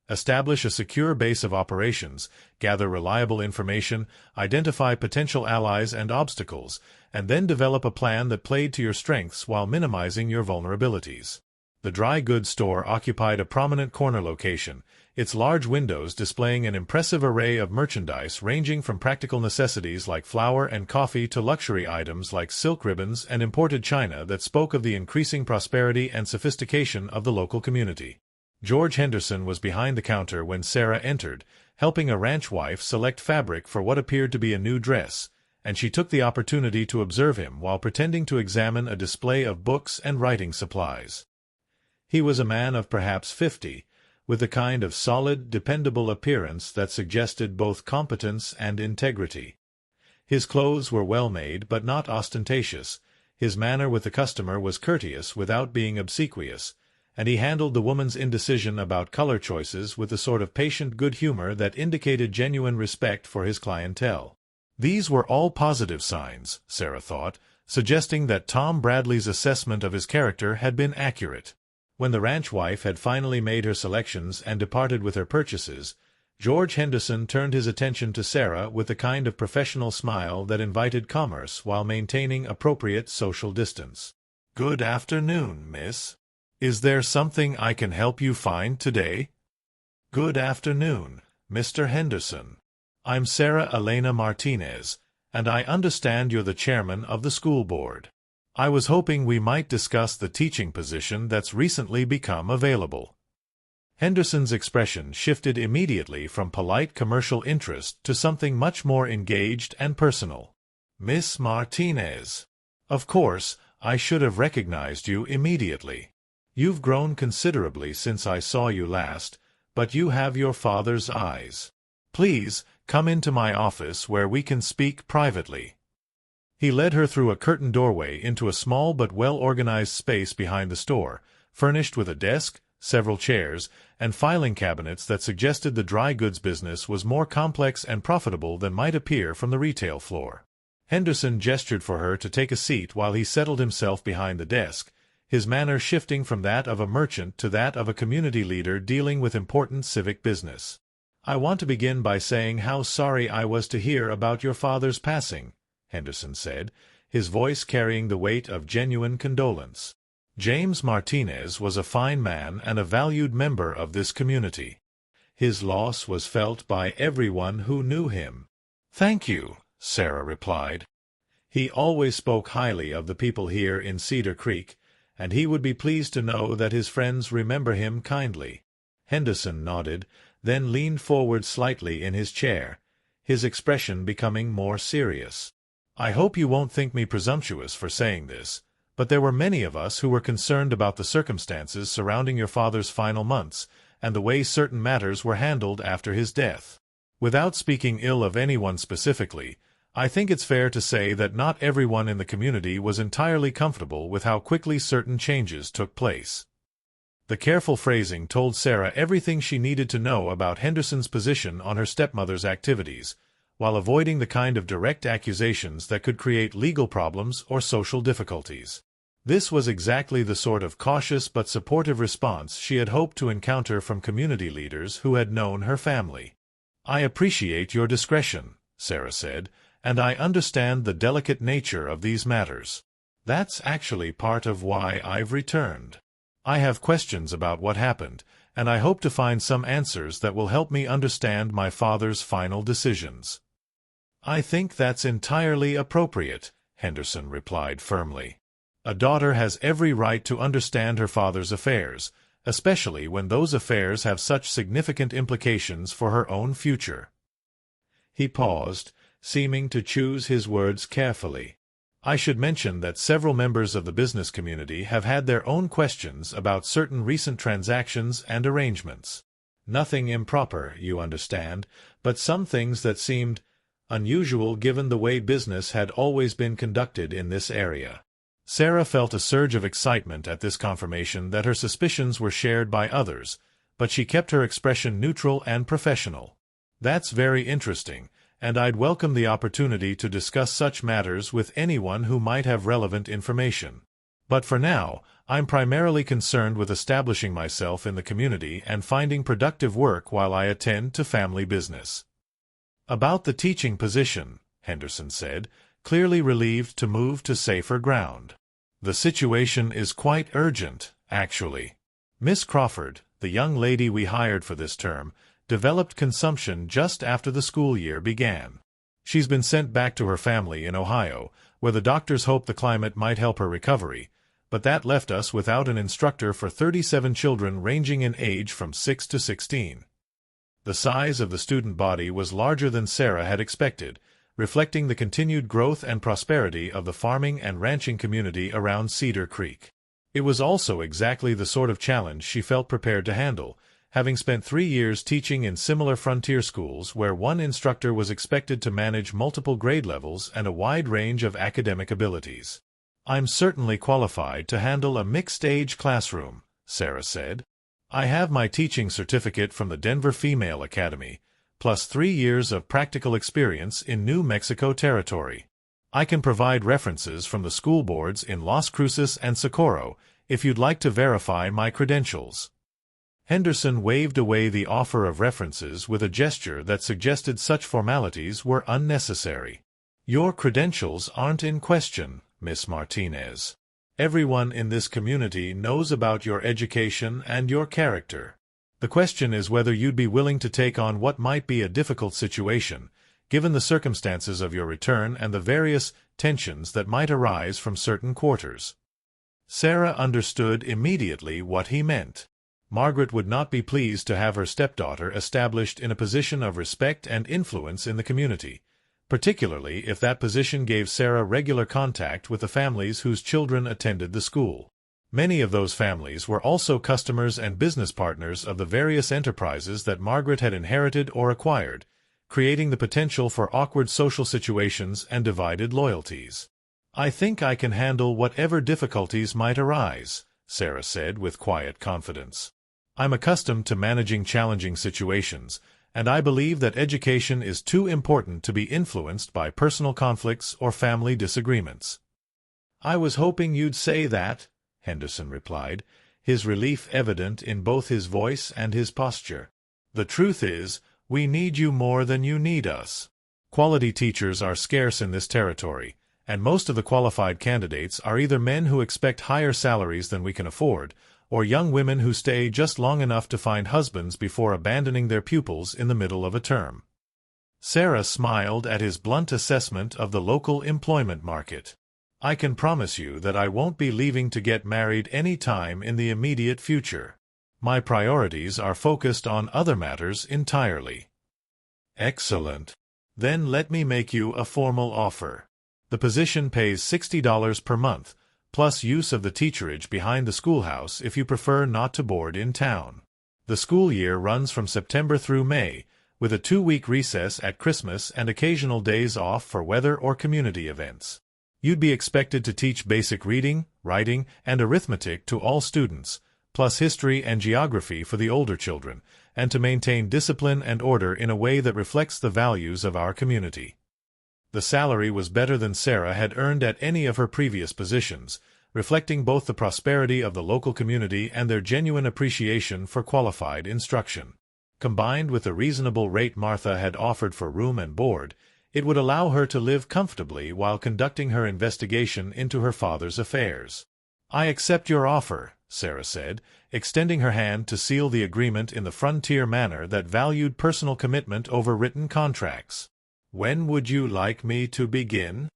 Establish a secure base of operations, gather reliable information, identify potential allies and obstacles, and then develop a plan that played to your strengths while minimizing your vulnerabilities. The dry goods store occupied a prominent corner location, its large windows displaying an impressive array of merchandise ranging from practical necessities like flour and coffee to luxury items like silk ribbons and imported china that spoke of the increasing prosperity and sophistication of the local community. George Henderson was behind the counter when Sarah entered, helping a ranch wife select fabric for what appeared to be a new dress, and she took the opportunity to observe him while pretending to examine a display of books and writing supplies. He was a man of perhaps 50, with the kind of solid, dependable appearance that suggested both competence and integrity. His clothes were well made but not ostentatious, his manner with the customer was courteous without being obsequious, and he handled the woman's indecision about color choices with the sort of patient good humor that indicated genuine respect for his clientele. These were all positive signs, Sarah thought, suggesting that Tom Bradley's assessment of his character had been accurate. When the ranch wife had finally made her selections and departed with her purchases, George Henderson turned his attention to Sarah with the kind of professional smile that invited commerce while maintaining appropriate social distance. "Good afternoon, miss. Is there something I can help you find today?" "Good afternoon, Mr. Henderson. I'm Sarah Elena Martinez, and I understand you're the chairman of the school board. I was hoping we might discuss the teaching position that's recently become available." Henderson's expression shifted immediately from polite commercial interest to something much more engaged and personal. "Miss Martinez. Of course, I should have recognized you immediately. You've grown considerably since I saw you last, but you have your father's eyes. Please, come into my office where we can speak privately." He led her through a curtained doorway into a small but well-organized space behind the store, furnished with a desk, several chairs, and filing cabinets that suggested the dry goods business was more complex and profitable than might appear from the retail floor. Henderson gestured for her to take a seat while he settled himself behind the desk, his manner shifting from that of a merchant to that of a community leader dealing with important civic business. "I want to begin by saying how sorry I was to hear about your father's passing," Henderson said, his voice carrying the weight of genuine condolence. "James Martinez was a fine man and a valued member of this community. His loss was felt by everyone who knew him." "Thank you," Sarah replied. "He always spoke highly of the people here in Cedar Creek, and he would be pleased to know that his friends remember him kindly." Henderson nodded, then leaned forward slightly in his chair, his expression becoming more serious. "I hope you won't think me presumptuous for saying this, but there were many of us who were concerned about the circumstances surrounding your father's final months and the way certain matters were handled after his death. Without speaking ill of anyone specifically, I think it's fair to say that not everyone in the community was entirely comfortable with how quickly certain changes took place." The careful phrasing told Sarah everything she needed to know about Henderson's position on her stepmother's activities, while avoiding the kind of direct accusations that could create legal problems or social difficulties. This was exactly the sort of cautious but supportive response she had hoped to encounter from community leaders who had known her family. "I appreciate your discretion," Sarah said, "and I understand the delicate nature of these matters. That's actually part of why I've returned. I have questions about what happened, and I hope to find some answers that will help me understand my father's final decisions." "I think that's entirely appropriate," Henderson replied firmly. "A daughter has every right to understand her father's affairs, especially when those affairs have such significant implications for her own future." He paused, seeming to choose his words carefully. "I should mention that several members of the business community have had their own questions about certain recent transactions and arrangements. Nothing improper, you understand, but some things that seemed unusual given the way business had always been conducted in this area." Sarah felt a surge of excitement at this confirmation that her suspicions were shared by others, but she kept her expression neutral and professional. "That's very interesting, and I'd welcome the opportunity to discuss such matters with anyone who might have relevant information. But for now, I'm primarily concerned with establishing myself in the community and finding productive work while I attend to family business." "About the teaching position," Henderson said, clearly relieved to move to safer ground. "The situation is quite urgent," actually. Miss Crawford, the young lady we hired for this term, developed consumption just after the school year began. She's been sent back to her family in Ohio, where the doctors hoped the climate might help her recovery, but that left us without an instructor for 37 children ranging in age from 6 to 16. The size of the student body was larger than Sarah had expected, reflecting the continued growth and prosperity of the farming and ranching community around Cedar Creek. It was also exactly the sort of challenge she felt prepared to handle, having spent 3 years teaching in similar frontier schools where one instructor was expected to manage multiple grade levels and a wide range of academic abilities. "I'm certainly qualified to handle a mixed-age classroom," Sarah said. "I have my teaching certificate from the Denver Female Academy, plus 3 years of practical experience in New Mexico Territory. I can provide references from the school boards in Las Cruces and Socorro if you'd like to verify my credentials." Henderson waved away the offer of references with a gesture that suggested such formalities were unnecessary. "Your credentials aren't in question, Miss Martinez. Everyone in this community knows about your education and your character. The question is whether you'd be willing to take on what might be a difficult situation, given the circumstances of your return and the various tensions that might arise from certain quarters." Sarah understood immediately what he meant. Margaret would not be pleased to have her stepdaughter established in a position of respect and influence in the community, particularly if that position gave Sarah regular contact with the families whose children attended the school. Many of those families were also customers and business partners of the various enterprises that Margaret had inherited or acquired, creating the potential for awkward social situations and divided loyalties. "I think I can handle whatever difficulties might arise," Sarah said with quiet confidence. "I'm accustomed to managing challenging situations, and I believe that education is too important to be influenced by personal conflicts or family disagreements." "I was hoping you'd say that," Henderson replied, his relief evident in both his voice and his posture. "The truth is, we need you more than you need us. Quality teachers are scarce in this territory, and most of the qualified candidates are either men who expect higher salaries than we can afford, or young women who stay just long enough to find husbands before abandoning their pupils in the middle of a term." Sarah smiled at his blunt assessment of the local employment market. "I can promise you that I won't be leaving to get married any time in the immediate future. My priorities are focused on other matters entirely." "Excellent. Then let me make you a formal offer. The position pays $60 per month, plus use of the teacherage behind the schoolhouse if you prefer not to board in town. The school year runs from September through May, with a 2-week recess at Christmas and occasional days off for weather or community events. You'd be expected to teach basic reading, writing, and arithmetic to all students, plus history and geography for the older children, and to maintain discipline and order in a way that reflects the values of our community." The salary was better than Sarah had earned at any of her previous positions, reflecting both the prosperity of the local community and their genuine appreciation for qualified instruction. Combined with the reasonable rate Martha had offered for room and board, it would allow her to live comfortably while conducting her investigation into her father's affairs. "I accept your offer," Sarah said, extending her hand to seal the agreement in the frontier manner that valued personal commitment over written contracts. "When would you like me to begin?"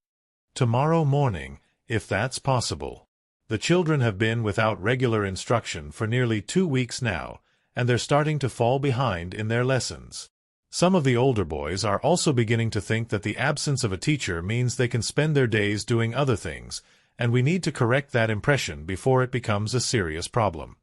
"Tomorrow morning, if that's possible. The children have been without regular instruction for nearly 2 weeks now, and they're starting to fall behind in their lessons. Some of the older boys are also beginning to think that the absence of a teacher means they can spend their days doing other things, and we need to correct that impression before it becomes a serious problem."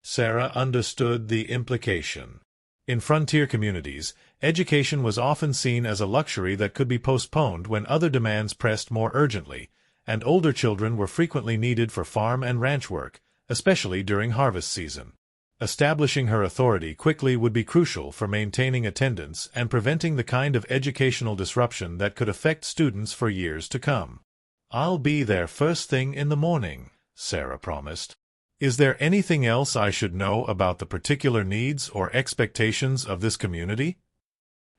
Sarah understood the implication. In frontier communities, education was often seen as a luxury that could be postponed when other demands pressed more urgently, and older children were frequently needed for farm and ranch work, especially during harvest season. Establishing her authority quickly would be crucial for maintaining attendance and preventing the kind of educational disruption that could affect students for years to come. "I'll be there first thing in the morning," Sarah promised. "Is there anything else I should know about the particular needs or expectations of this community?"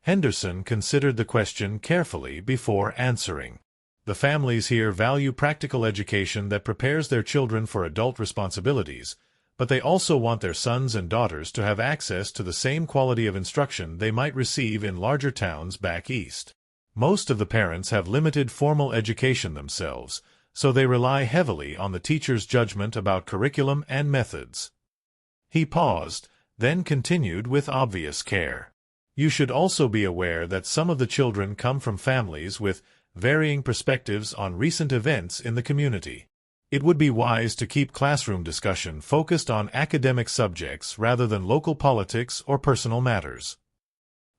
Henderson considered the question carefully before answering. The families here value practical education that prepares their children for adult responsibilities, but they also want their sons and daughters to have access to the same quality of instruction they might receive in larger towns back east. Most of the parents have limited formal education themselves, so they rely heavily on the teacher's judgment about curriculum and methods. He paused, then continued with obvious care. You should also be aware that some of the children come from families with varying perspectives on recent events in the community. It would be wise to keep classroom discussion focused on academic subjects rather than local politics or personal matters.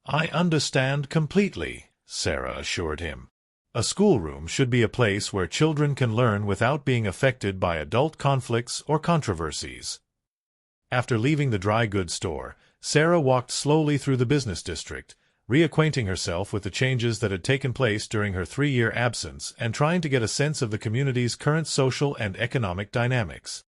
I understand completely, Sarah assured him. A schoolroom should be a place where children can learn without being affected by adult conflicts or controversies. After leaving the dry goods store, Sarah walked slowly through the business district, reacquainting herself with the changes that had taken place during her 3-year absence and trying to get a sense of the community's current social and economic dynamics.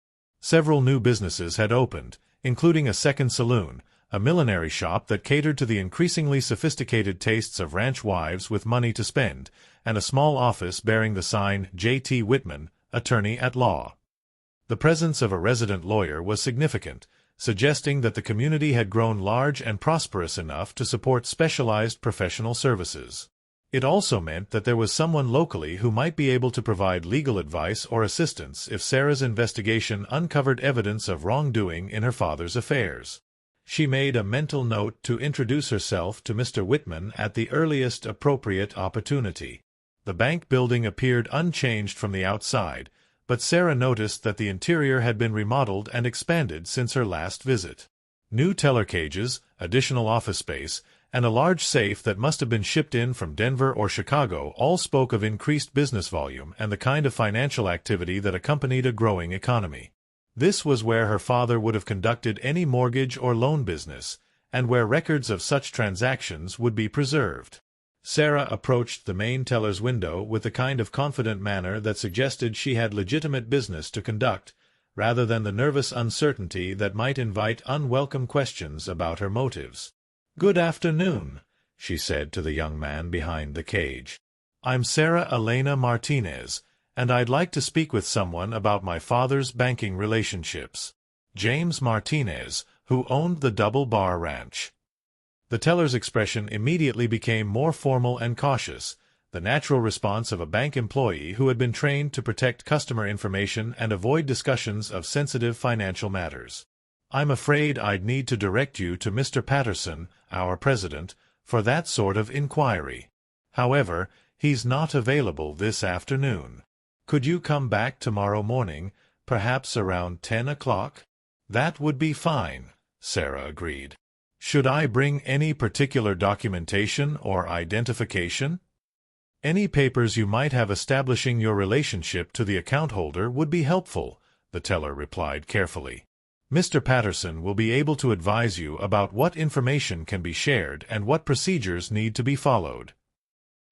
Several new businesses had opened, including a second saloon, a millinery shop that catered to the increasingly sophisticated tastes of ranch wives with money to spend, and a small office bearing the sign J.T. Whitman, Attorney at Law. The presence of a resident lawyer was significant, suggesting that the community had grown large and prosperous enough to support specialized professional services. It also meant that there was someone locally who might be able to provide legal advice or assistance if Sarah's investigation uncovered evidence of wrongdoing in her father's affairs. She made a mental note to introduce herself to Mr. Whitman at the earliest appropriate opportunity. The bank building appeared unchanged from the outside, but Sarah noticed that the interior had been remodeled and expanded since her last visit. New teller cages, additional office space, and a large safe that must have been shipped in from Denver or Chicago all spoke of increased business volume and the kind of financial activity that accompanied a growing economy. This was where her father would have conducted any mortgage or loan business, and where records of such transactions would be preserved. Sarah approached the main teller's window with the kind of confident manner that suggested she had legitimate business to conduct, rather than the nervous uncertainty that might invite unwelcome questions about her motives. "Good afternoon," she said to the young man behind the cage. "I'm Sarah Elena Martinez, and I'd like to speak with someone about my father's banking relationships." James Martinez, who owned the Double Bar Ranch. The teller's expression immediately became more formal and cautious, the natural response of a bank employee who had been trained to protect customer information and avoid discussions of sensitive financial matters. "I'm afraid I'd need to direct you to Mr. Patterson, our president, for that sort of inquiry. However, he's not available this afternoon. Could you come back tomorrow morning, perhaps around 10 o'clock? "That would be fine," Sarah agreed. "Should I bring any particular documentation or identification?" "Any papers you might have establishing your relationship to the account holder would be helpful," the teller replied carefully. "Mr. Patterson will be able to advise you about what information can be shared and what procedures need to be followed."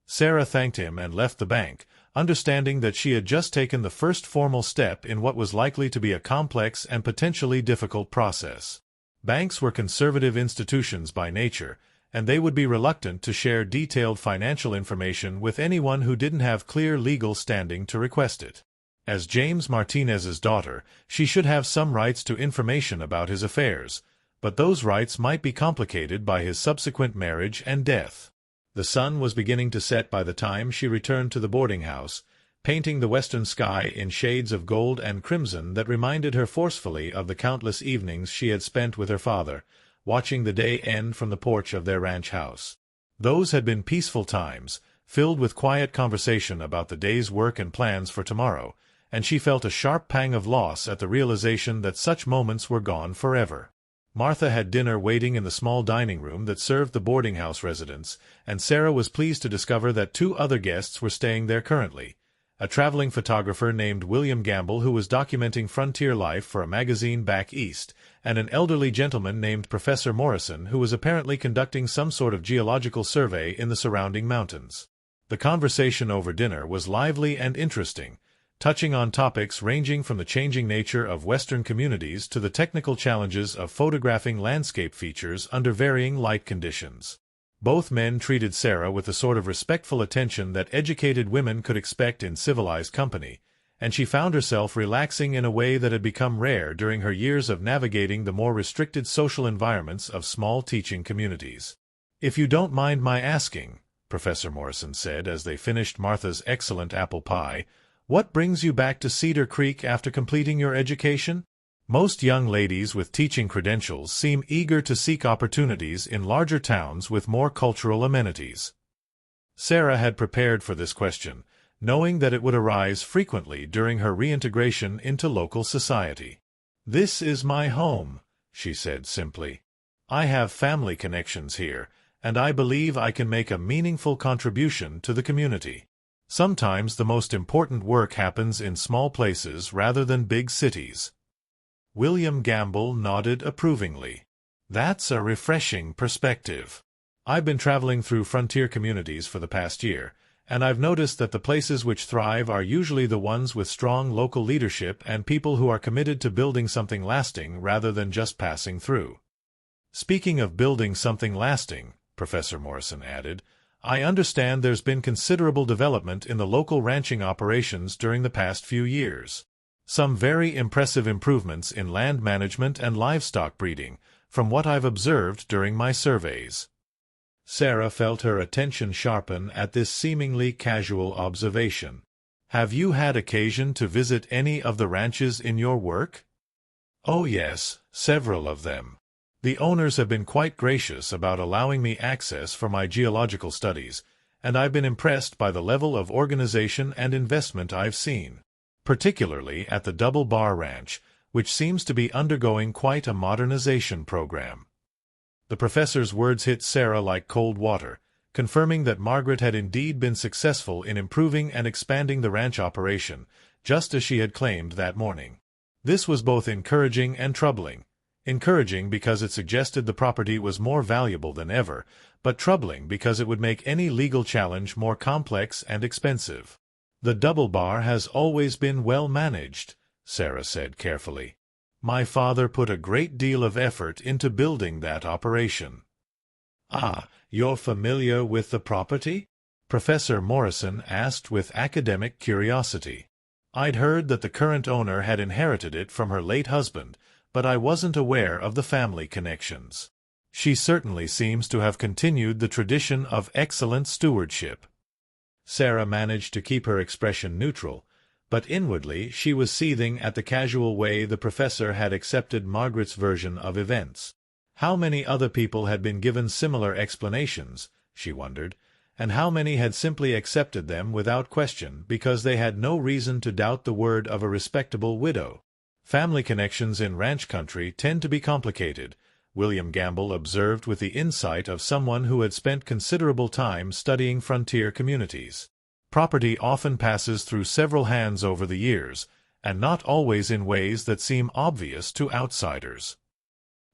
Sarah thanked him and left the bank, understanding that she had just taken the first formal step in what was likely to be a complex and potentially difficult process. Banks were conservative institutions by nature, and they would be reluctant to share detailed financial information with anyone who didn't have clear legal standing to request it. As James Martinez's daughter, she should have some rights to information about his affairs, but those rights might be complicated by his subsequent marriage and death. The sun was beginning to set by the time she returned to the boarding house, painting the western sky in shades of gold and crimson that reminded her forcefully of the countless evenings she had spent with her father, watching the day end from the porch of their ranch house. Those had been peaceful times, filled with quiet conversation about the day's work and plans for tomorrow, and she felt a sharp pang of loss at the realization that such moments were gone forever. Martha had dinner waiting in the small dining room that served the boarding-house residents, and Sarah was pleased to discover that 2 other guests were staying there currently. A traveling photographer named William Gamble who was documenting frontier life for a magazine back east, and an elderly gentleman named Professor Morrison who was apparently conducting some sort of geological survey in the surrounding mountains. The conversation over dinner was lively and interesting, touching on topics ranging from the changing nature of Western communities to the technical challenges of photographing landscape features under varying light conditions. Both men treated Sarah with the sort of respectful attention that educated women could expect in civilized company, and she found herself relaxing in a way that had become rare during her years of navigating the more restricted social environments of small teaching communities. "If you don't mind my asking," Professor Morrison said as they finished Martha's excellent apple pie, "what brings you back to Cedar Creek after completing your education?" Most young ladies with teaching credentials seem eager to seek opportunities in larger towns with more cultural amenities. Sarah had prepared for this question, knowing that it would arise frequently during her reintegration into local society. "This is my home," she said simply. "I have family connections here, and I believe I can make a meaningful contribution to the community. Sometimes the most important work happens in small places rather than big cities." William Gamble nodded approvingly. "That's a refreshing perspective. I've been traveling through frontier communities for the past year, and I've noticed that the places which thrive are usually the ones with strong local leadership and people who are committed to building something lasting rather than just passing through." "Speaking of building something lasting," Professor Morrison added, "I understand there's been considerable development in the local ranching operations during the past few years. Some very impressive improvements in land management and livestock breeding, from what I've observed during my surveys." Sarah felt her attention sharpen at this seemingly casual observation. "Have you had occasion to visit any of the ranches in your work?" "Oh yes, several of them. The owners have been quite gracious about allowing me access for my geological studies, and I've been impressed by the level of organization and investment I've seen, particularly at the Double Bar Ranch, which seems to be undergoing quite a modernization program." The professor's words hit Sarah like cold water, confirming that Margaret had indeed been successful in improving and expanding the ranch operation, just as she had claimed that morning. This was both encouraging and troubling. Encouraging because it suggested the property was more valuable than ever, but troubling because it would make any legal challenge more complex and expensive. "The Double Bar has always been well managed," Sarah said carefully. "My father put a great deal of effort into building that operation." "Ah, you're familiar with the property?" Professor Morrison asked with academic curiosity. "I'd heard that the current owner had inherited it from her late husband, but I wasn't aware of the family connections. She certainly seems to have continued the tradition of excellent stewardship." Sarah managed to keep her expression neutral, but inwardly she was seething at the casual way the professor had accepted Margaret's version of events. How many other people had been given similar explanations, she wondered, and how many had simply accepted them without question because they had no reason to doubt the word of a respectable widow? "Family connections in ranch country tend to be complicated," William Gamble observed with the insight of someone who had spent considerable time studying frontier communities. "Property often passes through several hands over the years, and not always in ways that seem obvious to outsiders."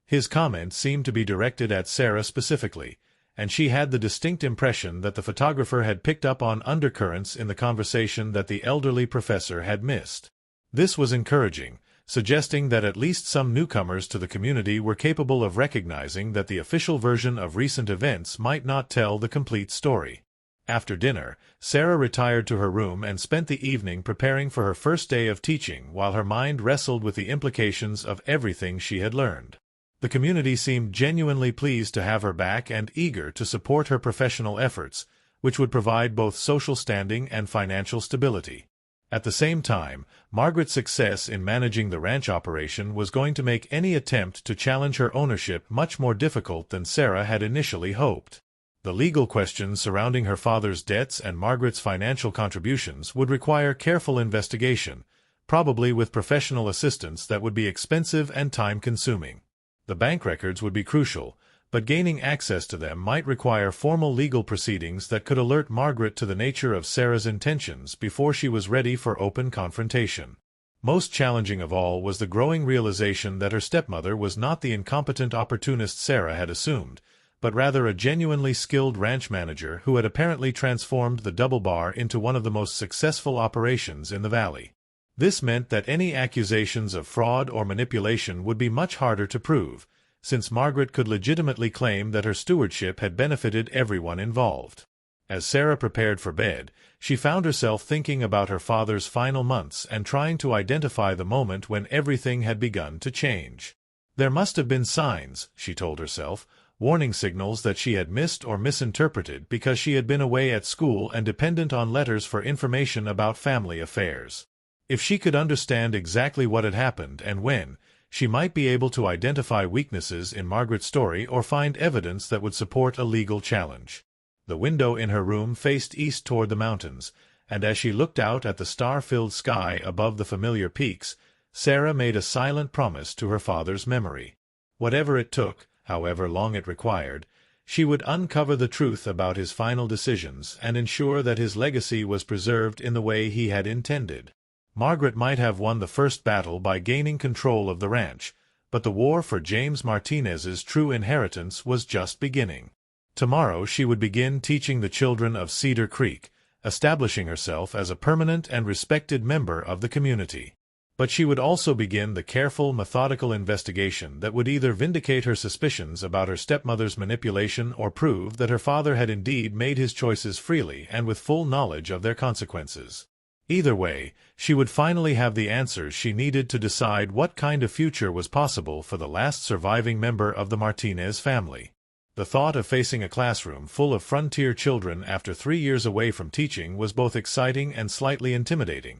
His comment seemed to be directed at Sarah specifically, and she had the distinct impression that the photographer had picked up on undercurrents in the conversation that the elderly professor had missed. This was encouraging, suggesting that at least some newcomers to the community were capable of recognizing that the official version of recent events might not tell the complete story. After dinner, Sarah retired to her room and spent the evening preparing for her first day of teaching while her mind wrestled with the implications of everything she had learned. The community seemed genuinely pleased to have her back and eager to support her professional efforts, which would provide both social standing and financial stability. At the same time, Margaret's success in managing the ranch operation was going to make any attempt to challenge her ownership much more difficult than Sarah had initially hoped. The legal questions surrounding her father's debts and Margaret's financial contributions would require careful investigation, probably with professional assistance that would be expensive and time-consuming. The bank records would be crucial, but gaining access to them might require formal legal proceedings that could alert Margaret to the nature of Sarah's intentions before she was ready for open confrontation. Most challenging of all was the growing realization that her stepmother was not the incompetent opportunist Sarah had assumed, but rather a genuinely skilled ranch manager who had apparently transformed the Double Bar into one of the most successful operations in the valley. This meant that any accusations of fraud or manipulation would be much harder to prove, since Margaret could legitimately claim that her stewardship had benefited everyone involved. As Sarah prepared for bed, she found herself thinking about her father's final months and trying to identify the moment when everything had begun to change. There must have been signs, she told herself, warning signals that she had missed or misinterpreted because she had been away at school and dependent on letters for information about family affairs. If she could understand exactly what had happened and when, she might be able to identify weaknesses in Margaret's story or find evidence that would support a legal challenge. The window in her room faced east toward the mountains, and as she looked out at the star-filled sky above the familiar peaks, Sarah made a silent promise to her father's memory. Whatever it took, however long it required, she would uncover the truth about his final decisions and ensure that his legacy was preserved in the way he had intended. Margaret might have won the first battle by gaining control of the ranch, but the war for James Martinez's true inheritance was just beginning. Tomorrow she would begin teaching the children of Cedar Creek, establishing herself as a permanent and respected member of the community. But she would also begin the careful, methodical investigation that would either vindicate her suspicions about her stepmother's manipulation or prove that her father had indeed made his choices freely and with full knowledge of their consequences. Either way, she would finally have the answers she needed to decide what kind of future was possible for the last surviving member of the Martinez family. The thought of facing a classroom full of frontier children after 3 years away from teaching was both exciting and slightly intimidating,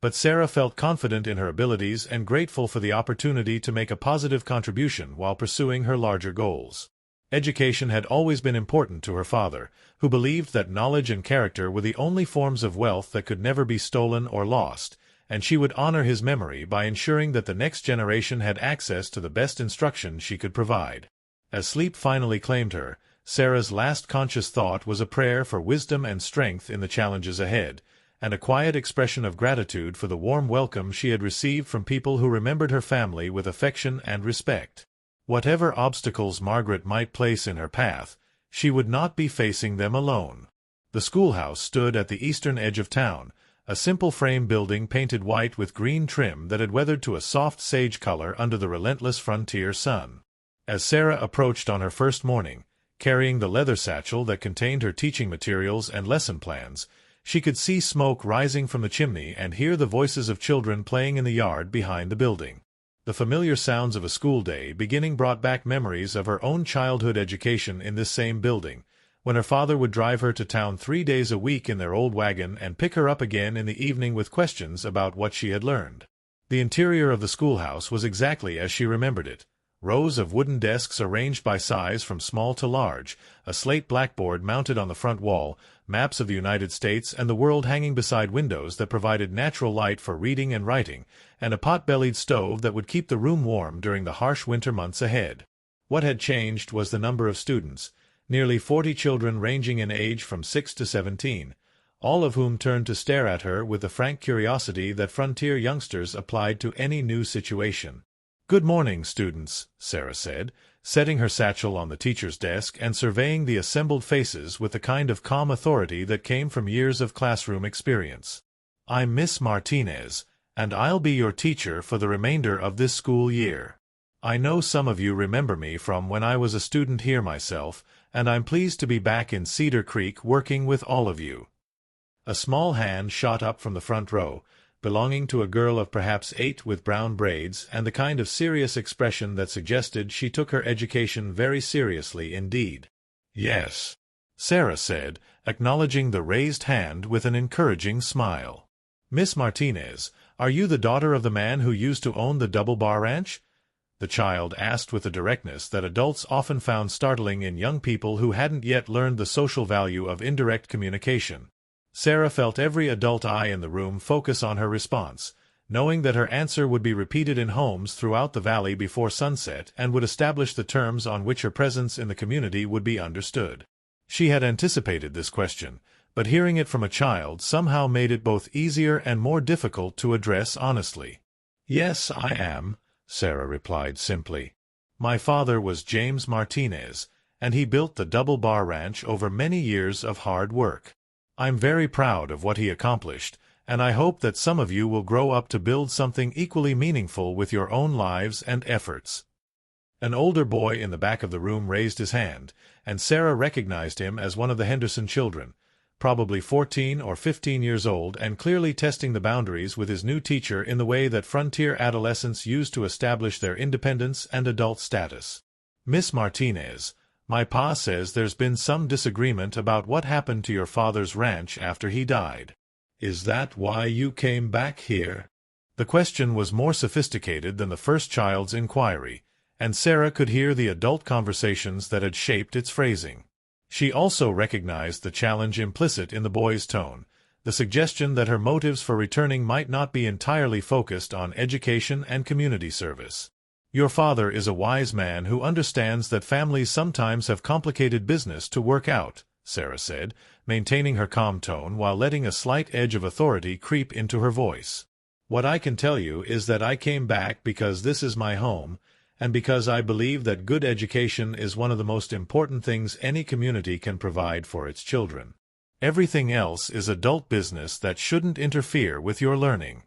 but Sarah felt confident in her abilities and grateful for the opportunity to make a positive contribution while pursuing her larger goals. Education had always been important to her father, who believed that knowledge and character were the only forms of wealth that could never be stolen or lost, and she would honor his memory by ensuring that the next generation had access to the best instruction she could provide. As sleep finally claimed her, Sarah's last conscious thought was a prayer for wisdom and strength in the challenges ahead, and a quiet expression of gratitude for the warm welcome she had received from people who remembered her family with affection and respect. Whatever obstacles Margaret might place in her path, she would not be facing them alone. The schoolhouse stood at the eastern edge of town, a simple frame building painted white with green trim that had weathered to a soft sage color under the relentless frontier sun. As Sarah approached on her first morning, carrying the leather satchel that contained her teaching materials and lesson plans, she could see smoke rising from the chimney and hear the voices of children playing in the yard behind the building. The familiar sounds of a school day beginning brought back memories of her own childhood education in this same building, when her father would drive her to town 3 days a week in their old wagon and pick her up again in the evening with questions about what she had learned. The interior of the schoolhouse was exactly as she remembered it. Rows of wooden desks arranged by size from small to large, a slate blackboard mounted on the front wall, maps of the United States and the world hanging beside windows that provided natural light for reading and writing, and a pot-bellied stove that would keep the room warm during the harsh winter months ahead. What had changed was the number of students, nearly 40 children ranging in age from 6 to 17, all of whom turned to stare at her with the frank curiosity that frontier youngsters applied to any new situation. "Good morning, students," Sarah said, setting her satchel on the teacher's desk and surveying the assembled faces with the kind of calm authority that came from years of classroom experience. "I'm Miss Martinez, and I'll be your teacher for the remainder of this school year. I know some of you remember me from when I was a student here myself, and I'm pleased to be back in Cedar Creek working with all of you." A small hand shot up from the front row, belonging to a girl of perhaps 8 with brown braids and the kind of serious expression that suggested she took her education very seriously indeed. "Yes," Sarah said, acknowledging the raised hand with an encouraging smile. "Miss Martinez, are you the daughter of the man who used to own the Double Bar Ranch?" the child asked with a directness that adults often found startling in young people who hadn't yet learned the social value of indirect communication. Sarah felt every adult eye in the room focus on her response, knowing that her answer would be repeated in homes throughout the valley before sunset and would establish the terms on which her presence in the community would be understood. She had anticipated this question, but hearing it from a child somehow made it both easier and more difficult to address honestly. "Yes, I am," Sarah replied simply. "My father was James Martinez, and he built the Double Bar Ranch over many years of hard work. I'm very proud of what he accomplished, and I hope that some of you will grow up to build something equally meaningful with your own lives and efforts." An older boy in the back of the room raised his hand, and Sarah recognized him as one of the Henderson children, probably 14 or 15 years old and clearly testing the boundaries with his new teacher in the way that frontier adolescents use to establish their independence and adult status. "Miss Martinez, my pa says there's been some disagreement about what happened to your father's ranch after he died. Is that why you came back here?" The question was more sophisticated than the first child's inquiry, and Sarah could hear the adult conversations that had shaped its phrasing. She also recognized the challenge implicit in the boy's tone, the suggestion that her motives for returning might not be entirely focused on education and community service. "Your father is a wise man who understands that families sometimes have complicated business to work out," Sarah said, maintaining her calm tone while letting a slight edge of authority creep into her voice. "What I can tell you is that I came back because this is my home, and because I believe that good education is one of the most important things any community can provide for its children. Everything else is adult business that shouldn't interfere with your learning."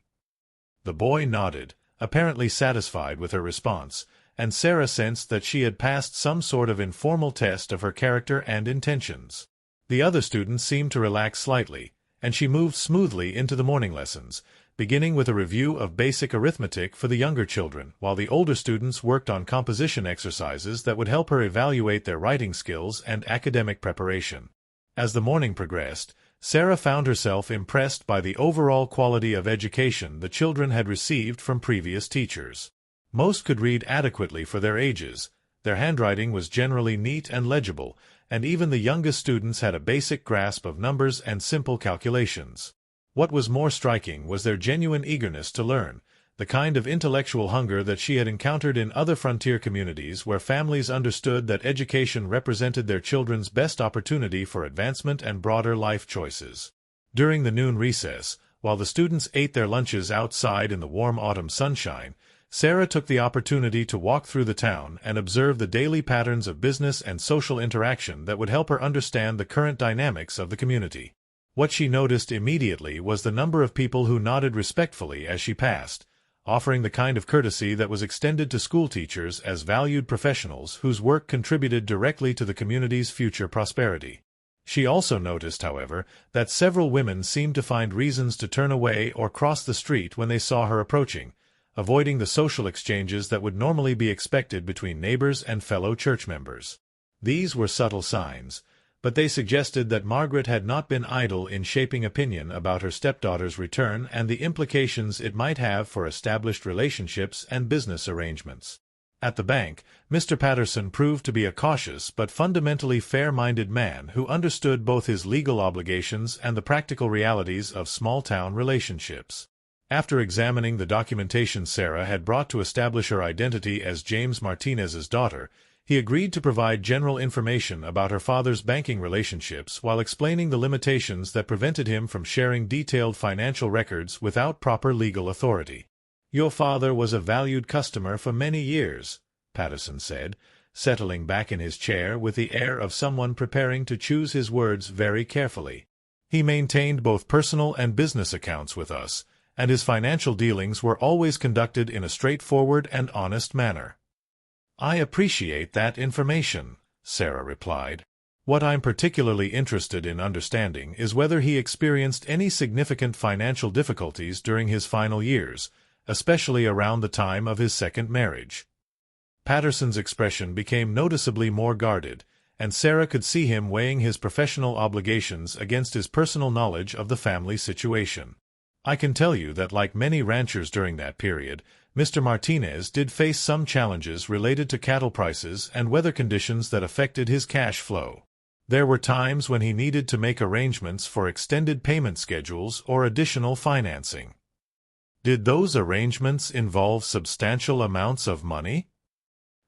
The boy nodded, apparently satisfied with her response, and Sarah sensed that she had passed some sort of informal test of her character and intentions. The other students seemed to relax slightly, and she moved smoothly into the morning lessons, beginning with a review of basic arithmetic for the younger children, while the older students worked on composition exercises that would help her evaluate their writing skills and academic preparation. As the morning progressed, Sarah found herself impressed by the overall quality of education the children had received from previous teachers. Most could read adequately for their ages, their handwriting was generally neat and legible, and even the youngest students had a basic grasp of numbers and simple calculations. What was more striking was their genuine eagerness to learn, the kind of intellectual hunger that she had encountered in other frontier communities where families understood that education represented their children's best opportunity for advancement and broader life choices. During the noon recess, while the students ate their lunches outside in the warm autumn sunshine, Sarah took the opportunity to walk through the town and observe the daily patterns of business and social interaction that would help her understand the current dynamics of the community. What she noticed immediately was the number of people who nodded respectfully as she passed, offering the kind of courtesy that was extended to schoolteachers as valued professionals whose work contributed directly to the community's future prosperity. She also noticed, however, that several women seemed to find reasons to turn away or cross the street when they saw her approaching, avoiding the social exchanges that would normally be expected between neighbors and fellow church members. These were subtle signs, but they suggested that Margaret had not been idle in shaping opinion about her stepdaughter's return and the implications it might have for established relationships and business arrangements. At the bank, Mr. Patterson proved to be a cautious but fundamentally fair-minded man who understood both his legal obligations and the practical realities of small-town relationships. After examining the documentation Sarah had brought to establish her identity as James Martinez's daughter, he agreed to provide general information about her father's banking relationships while explaining the limitations that prevented him from sharing detailed financial records without proper legal authority. "Your father was a valued customer for many years," Patterson said, settling back in his chair with the air of someone preparing to choose his words very carefully. "He maintained both personal and business accounts with us, and his financial dealings were always conducted in a straightforward and honest manner." "I appreciate that information," Sarah replied. "What I'm particularly interested in understanding is whether he experienced any significant financial difficulties during his final years, especially around the time of his second marriage." Patterson's expression became noticeably more guarded, and Sarah could see him weighing his professional obligations against his personal knowledge of the family situation. "I can tell you that like many ranchers during that period, Mr. Martinez did face some challenges related to cattle prices and weather conditions that affected his cash flow. There were times when he needed to make arrangements for extended payment schedules or additional financing." "Did those arrangements involve substantial amounts of money?"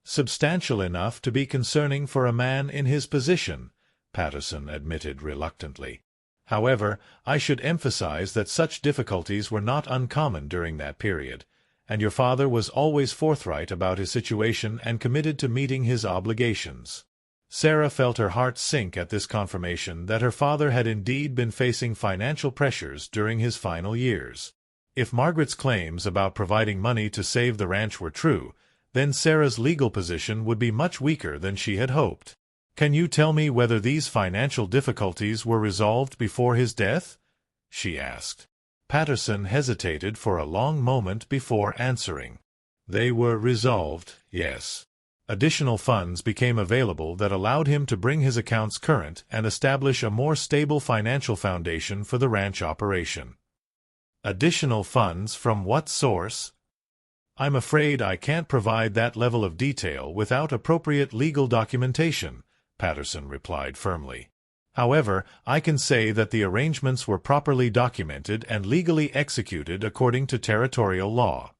"Substantial enough to be concerning for a man in his position," Patterson admitted reluctantly. "However, I should emphasize that such difficulties were not uncommon during that period, and your father was always forthright about his situation and committed to meeting his obligations." Sarah felt her heart sink at this confirmation that her father had indeed been facing financial pressures during his final years. If Margaret's claims about providing money to save the ranch were true, then Sarah's legal position would be much weaker than she had hoped. "Can you tell me whether these financial difficulties were resolved before his death?" she asked. Patterson hesitated for a long moment before answering. "They were resolved, yes. Additional funds became available that allowed him to bring his accounts current and establish a more stable financial foundation for the ranch operation." "Additional funds from what source?" "I'm afraid I can't provide that level of detail without appropriate legal documentation," Patterson replied firmly. "However, I can say that the arrangements were properly documented and legally executed according to territorial law."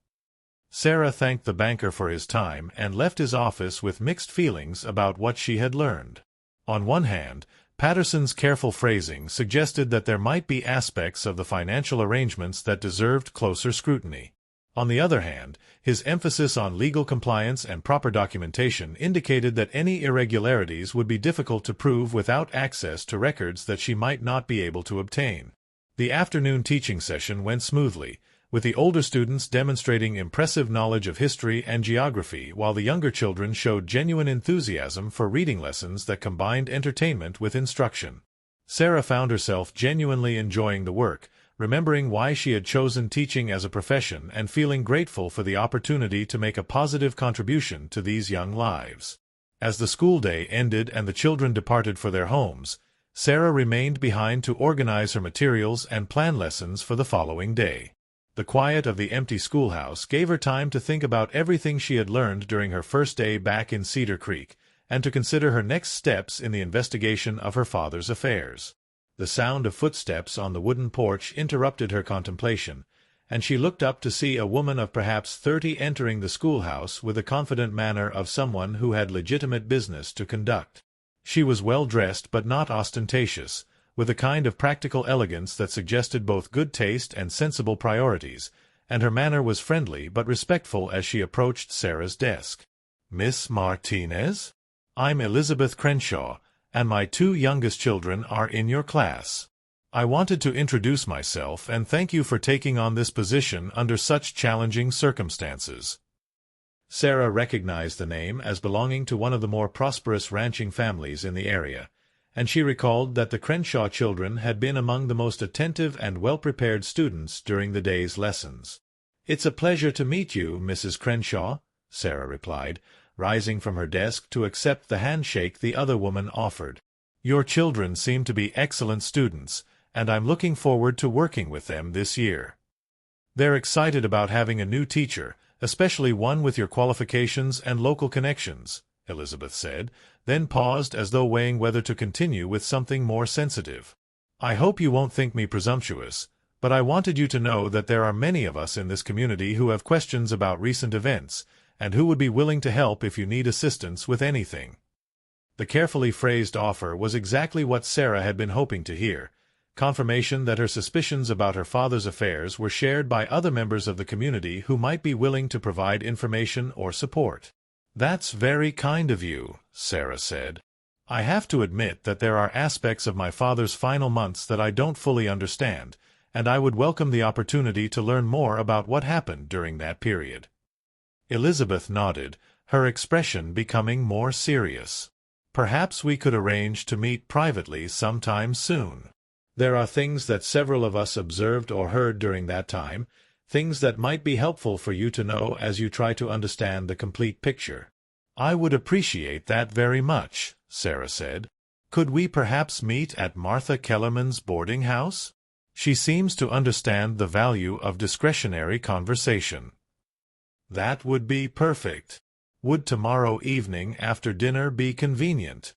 Sarah thanked the banker for his time and left his office with mixed feelings about what she had learned. On one hand, Patterson's careful phrasing suggested that there might be aspects of the financial arrangements that deserved closer scrutiny. On the other hand, his emphasis on legal compliance and proper documentation indicated that any irregularities would be difficult to prove without access to records that she might not be able to obtain. The afternoon teaching session went smoothly, with the older students demonstrating impressive knowledge of history and geography, while the younger children showed genuine enthusiasm for reading lessons that combined entertainment with instruction. Sarah found herself genuinely enjoying the work, remembering why she had chosen teaching as a profession and feeling grateful for the opportunity to make a positive contribution to these young lives. As the school day ended and the children departed for their homes, Sarah remained behind to organize her materials and plan lessons for the following day. The quiet of the empty schoolhouse gave her time to think about everything she had learned during her first day back in Cedar Creek, and to consider her next steps in the investigation of her father's affairs. The sound of footsteps on the wooden porch interrupted her contemplation, and she looked up to see a woman of perhaps 30 entering the schoolhouse with the confident manner of someone who had legitimate business to conduct. She was well dressed but not ostentatious, with a kind of practical elegance that suggested both good taste and sensible priorities, and her manner was friendly but respectful as she approached Sarah's desk. "Miss Martinez? I'm Elizabeth Crenshaw, and my 2 youngest children are in your class. I wanted to introduce myself and thank you for taking on this position under such challenging circumstances." Sarah recognized the name as belonging to one of the more prosperous ranching families in the area, and she recalled that the Crenshaw children had been among the most attentive and well-prepared students during the day's lessons. "It's a pleasure to meet you, Mrs. Crenshaw," Sarah replied, rising from her desk to accept the handshake the other woman offered. "Your children seem to be excellent students, and I'm looking forward to working with them this year." "They're excited about having a new teacher, especially one with your qualifications and local connections," Elizabeth said, then paused as though weighing whether to continue with something more sensitive. "I hope you won't think me presumptuous, but I wanted you to know that there are many of us in this community who have questions about recent events, and who would be willing to help if you need assistance with anything." The carefully phrased offer was exactly what Sarah had been hoping to hear, confirmation that her suspicions about her father's affairs were shared by other members of the community who might be willing to provide information or support. "That's very kind of you," Sarah said. "I have to admit that there are aspects of my father's final months that I don't fully understand, and I would welcome the opportunity to learn more about what happened during that period." Elizabeth nodded, her expression becoming more serious. "Perhaps we could arrange to meet privately sometime soon. There are things that several of us observed or heard during that time, things that might be helpful for you to know as you try to understand the complete picture." "I would appreciate that very much," Sarah said. "Could we perhaps meet at Martha Kellerman's boarding house? She seems to understand the value of discretionary conversation." "That would be perfect. Would tomorrow evening after dinner be convenient?"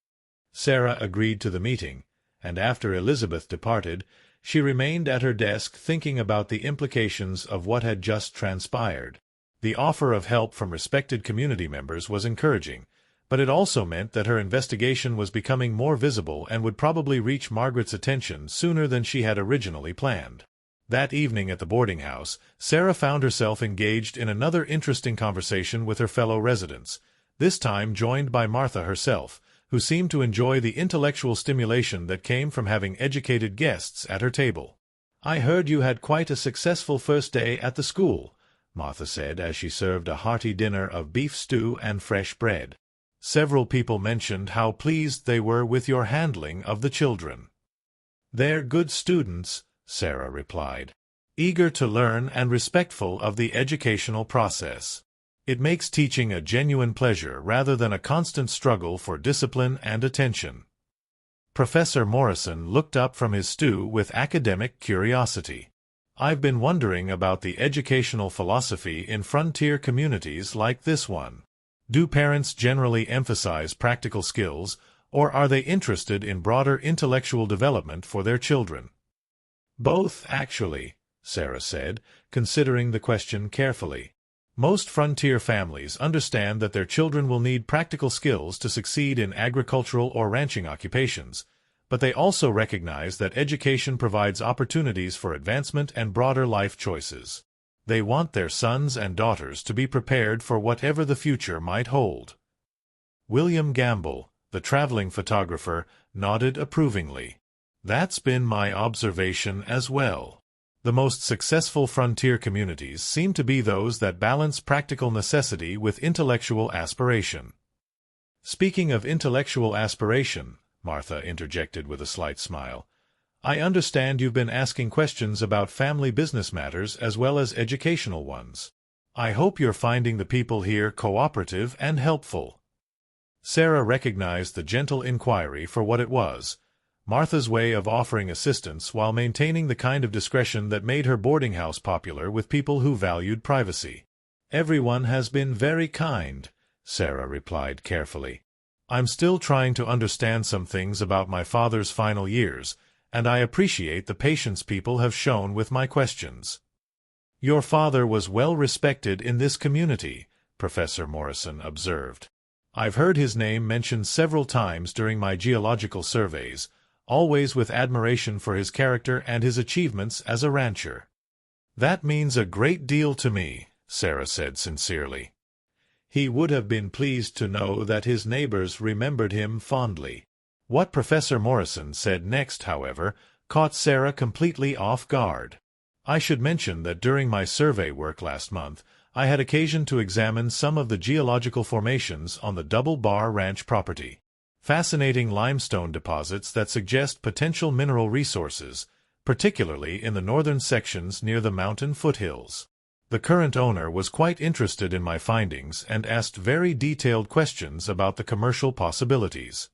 Sarah agreed to the meeting, and after Elizabeth departed, she remained at her desk thinking about the implications of what had just transpired. The offer of help from respected community members was encouraging, but it also meant that her investigation was becoming more visible and would probably reach Margaret's attention sooner than she had originally planned. That evening at the boarding house, Sarah found herself engaged in another interesting conversation with her fellow residents, this time joined by Martha herself, who seemed to enjoy the intellectual stimulation that came from having educated guests at her table. "I heard you had quite a successful first day at the school," Martha said as she served a hearty dinner of beef stew and fresh bread. Several people mentioned how pleased they were with your handling of the children. They're good students, Sarah replied, eager to learn and respectful of the educational process. It makes teaching a genuine pleasure rather than a constant struggle for discipline and attention. Professor Morrison looked up from his stew with academic curiosity. I've been wondering about the educational philosophy in frontier communities like this one. Do parents generally emphasize practical skills, or are they interested in broader intellectual development for their children? Both, actually, Sarah said, considering the question carefully. Most frontier families understand that their children will need practical skills to succeed in agricultural or ranching occupations, but they also recognize that education provides opportunities for advancement and broader life choices. They want their sons and daughters to be prepared for whatever the future might hold. William Gamble, the traveling photographer, nodded approvingly. That's been my observation as well. The most successful frontier communities seem to be those that balance practical necessity with intellectual aspiration. Speaking of intellectual aspiration, Martha interjected with a slight smile, I understand you've been asking questions about family business matters as well as educational ones. I hope you're finding the people here cooperative and helpful. Sarah recognized the gentle inquiry for what it was, Martha's way of offering assistance while maintaining the kind of discretion that made her boarding house popular with people who valued privacy. Everyone has been very kind, Sarah replied carefully. I'm still trying to understand some things about my father's final years, and I appreciate the patience people have shown with my questions. Your father was well respected in this community, Professor Morrison observed. I've heard his name mentioned several times during my geological surveys, always with admiration for his character and his achievements as a rancher. That means a great deal to me, Sarah said sincerely. He would have been pleased to know that his neighbors remembered him fondly. What Professor Morrison said next, however, caught Sarah completely off guard. I should mention that during my survey work last month, I had occasion to examine some of the geological formations on the Double Bar Ranch property. Fascinating limestone deposits that suggest potential mineral resources, particularly in the northern sections near the mountain foothills. The current owner was quite interested in my findings and asked very detailed questions about the commercial possibilities.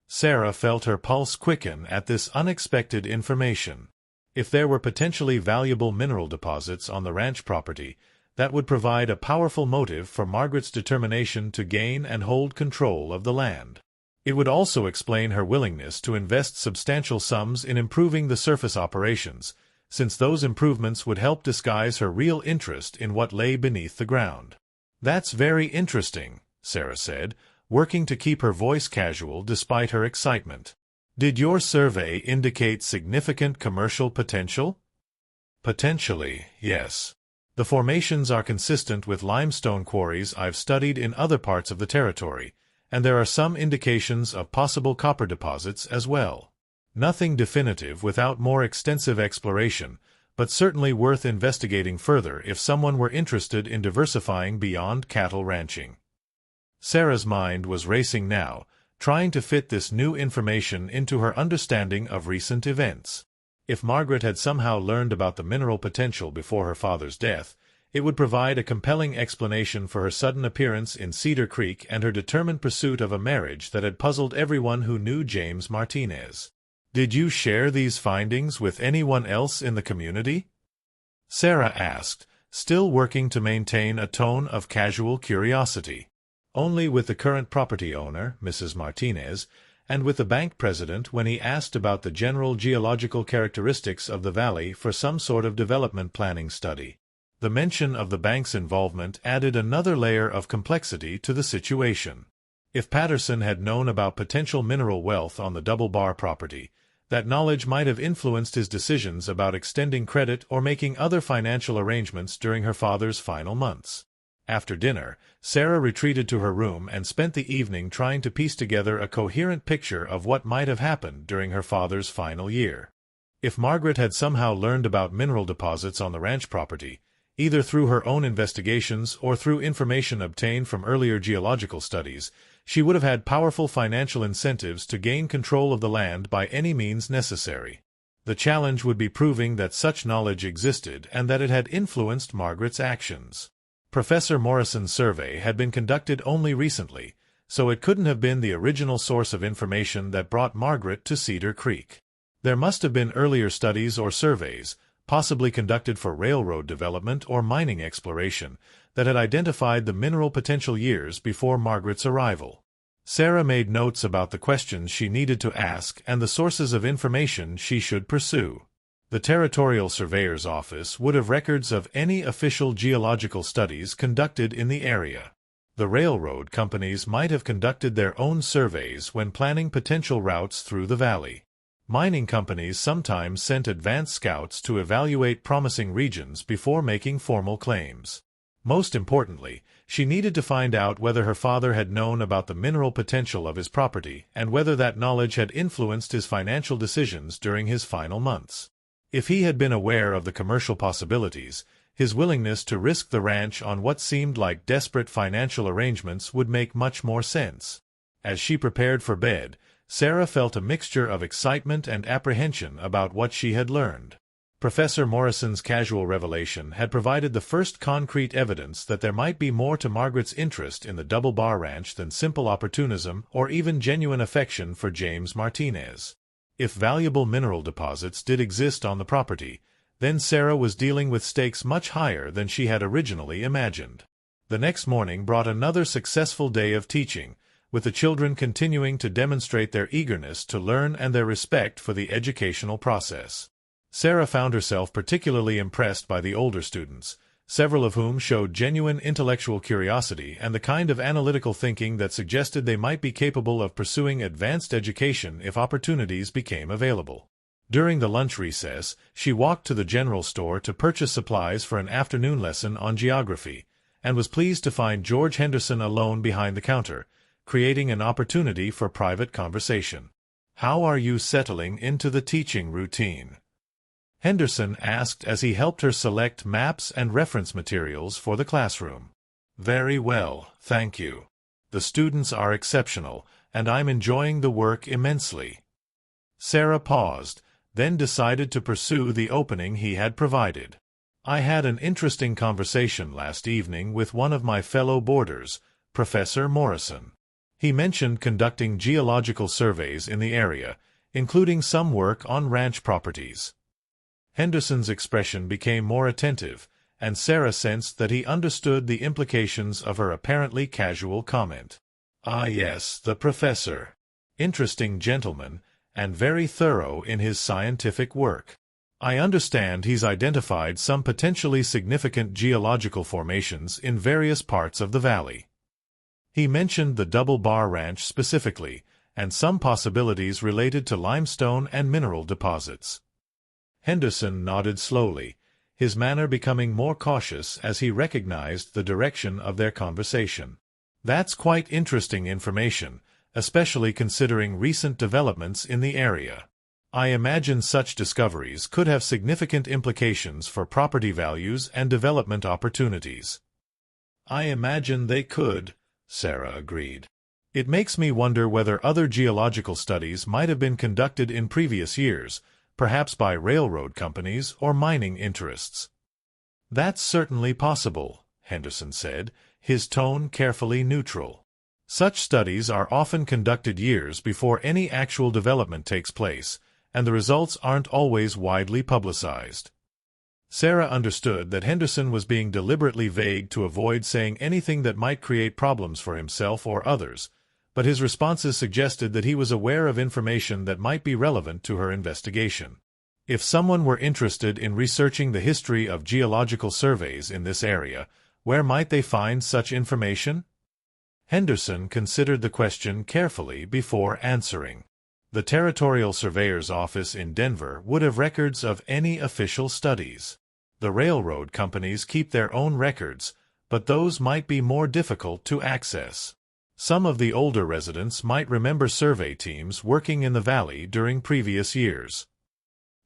Sarah felt her pulse quicken at this unexpected information. If there were potentially valuable mineral deposits on the ranch property, that would provide a powerful motive for Margaret's determination to gain and hold control of the land. It would also explain her willingness to invest substantial sums in improving the surface operations, since those improvements would help disguise her real interest in what lay beneath the ground. That's very interesting, Sarah said, working to keep her voice casual despite her excitement. Did your survey indicate significant commercial potential? Potentially, yes. The formations are consistent with limestone quarries I've studied in other parts of the territory, and there are some indications of possible copper deposits as well. Nothing definitive without more extensive exploration, but certainly worth investigating further if someone were interested in diversifying beyond cattle ranching. Sarah's mind was racing now, trying to fit this new information into her understanding of recent events. If Margaret had somehow learned about the mineral potential before her father's death, it would provide a compelling explanation for her sudden appearance in Cedar Creek and her determined pursuit of a marriage that had puzzled everyone who knew James Martinez. Did you share these findings with anyone else in the community? Sarah asked, still working to maintain a tone of casual curiosity. Only with the current property owner, Mrs. Martinez, and with the bank president when he asked about the general geological characteristics of the valley for some sort of development planning study. The mention of the bank's involvement added another layer of complexity to the situation. If Patterson had known about potential mineral wealth on the Double Bar property, that knowledge might have influenced his decisions about extending credit or making other financial arrangements during her father's final months. After dinner, Sarah retreated to her room and spent the evening trying to piece together a coherent picture of what might have happened during her father's final year. If Margaret had somehow learned about mineral deposits on the ranch property, Either through her own investigations or through information obtained from earlier geological studies, she would have had powerful financial incentives to gain control of the land by any means necessary. The challenge would be proving that such knowledge existed and that it had influenced Margaret's actions. Professor Morrison's survey had been conducted only recently, so it couldn't have been the original source of information that brought Margaret to Cedar Creek. There must have been earlier studies or surveys, possibly conducted for railroad development or mining exploration, that had identified the mineral potential years before Margaret's arrival. Sarah made notes about the questions she needed to ask and the sources of information she should pursue. The Territorial Surveyor's Office would have records of any official geological studies conducted in the area. The railroad companies might have conducted their own surveys when planning potential routes through the valley. Mining companies sometimes sent advance scouts to evaluate promising regions before making formal claims. Most importantly, she needed to find out whether her father had known about the mineral potential of his property and whether that knowledge had influenced his financial decisions during his final months. If he had been aware of the commercial possibilities, his willingness to risk the ranch on what seemed like desperate financial arrangements would make much more sense. As she prepared for bed, Sarah felt a mixture of excitement and apprehension about what she had learned. Professor Morrison's casual revelation had provided the first concrete evidence that there might be more to Margaret's interest in the Double Bar Ranch than simple opportunism or even genuine affection for James Martinez. If valuable mineral deposits did exist on the property, then Sarah was dealing with stakes much higher than she had originally imagined. The next morning brought another successful day of teaching, with the children continuing to demonstrate their eagerness to learn and their respect for the educational process. Sarah found herself particularly impressed by the older students, several of whom showed genuine intellectual curiosity and the kind of analytical thinking that suggested they might be capable of pursuing advanced education if opportunities became available. During the lunch recess, she walked to the general store to purchase supplies for an afternoon lesson on geography, and was pleased to find George Henderson alone behind the counter, creating an opportunity for private conversation. "How are you settling into the teaching routine?" Henderson asked as he helped her select maps and reference materials for the classroom. "Very well, thank you. The students are exceptional, and I'm enjoying the work immensely." Sarah paused, then decided to pursue the opening he had provided. "I had an interesting conversation last evening with one of my fellow boarders, Professor Morrison. He mentioned conducting geological surveys in the area, including some work on ranch properties." Henderson's expression became more attentive, and Sarah sensed that he understood the implications of her apparently casual comment. "Ah yes, the professor. Interesting gentleman, and very thorough in his scientific work. I understand he's identified some potentially significant geological formations in various parts of the valley." He mentioned the Double Bar Ranch specifically, and some possibilities related to limestone and mineral deposits. Henderson nodded slowly, his manner becoming more cautious as he recognized the direction of their conversation. "That's quite interesting information, especially considering recent developments in the area. I imagine such discoveries could have significant implications for property values and development opportunities." "I imagine they could," Sarah agreed. "It makes me wonder whether other geological studies might have been conducted in previous years, perhaps by railroad companies or mining interests." "That's certainly possible," Henderson said, his tone carefully neutral. "Such studies are often conducted years before any actual development takes place, and the results aren't always widely publicized." Sarah understood that Henderson was being deliberately vague to avoid saying anything that might create problems for himself or others, but his responses suggested that he was aware of information that might be relevant to her investigation. If someone were interested in researching the history of geological surveys in this area, where might they find such information? Henderson considered the question carefully before answering. The Territorial Surveyor's Office in Denver would have records of any official studies. The railroad companies keep their own records, but those might be more difficult to access. Some of the older residents might remember survey teams working in the valley during previous years.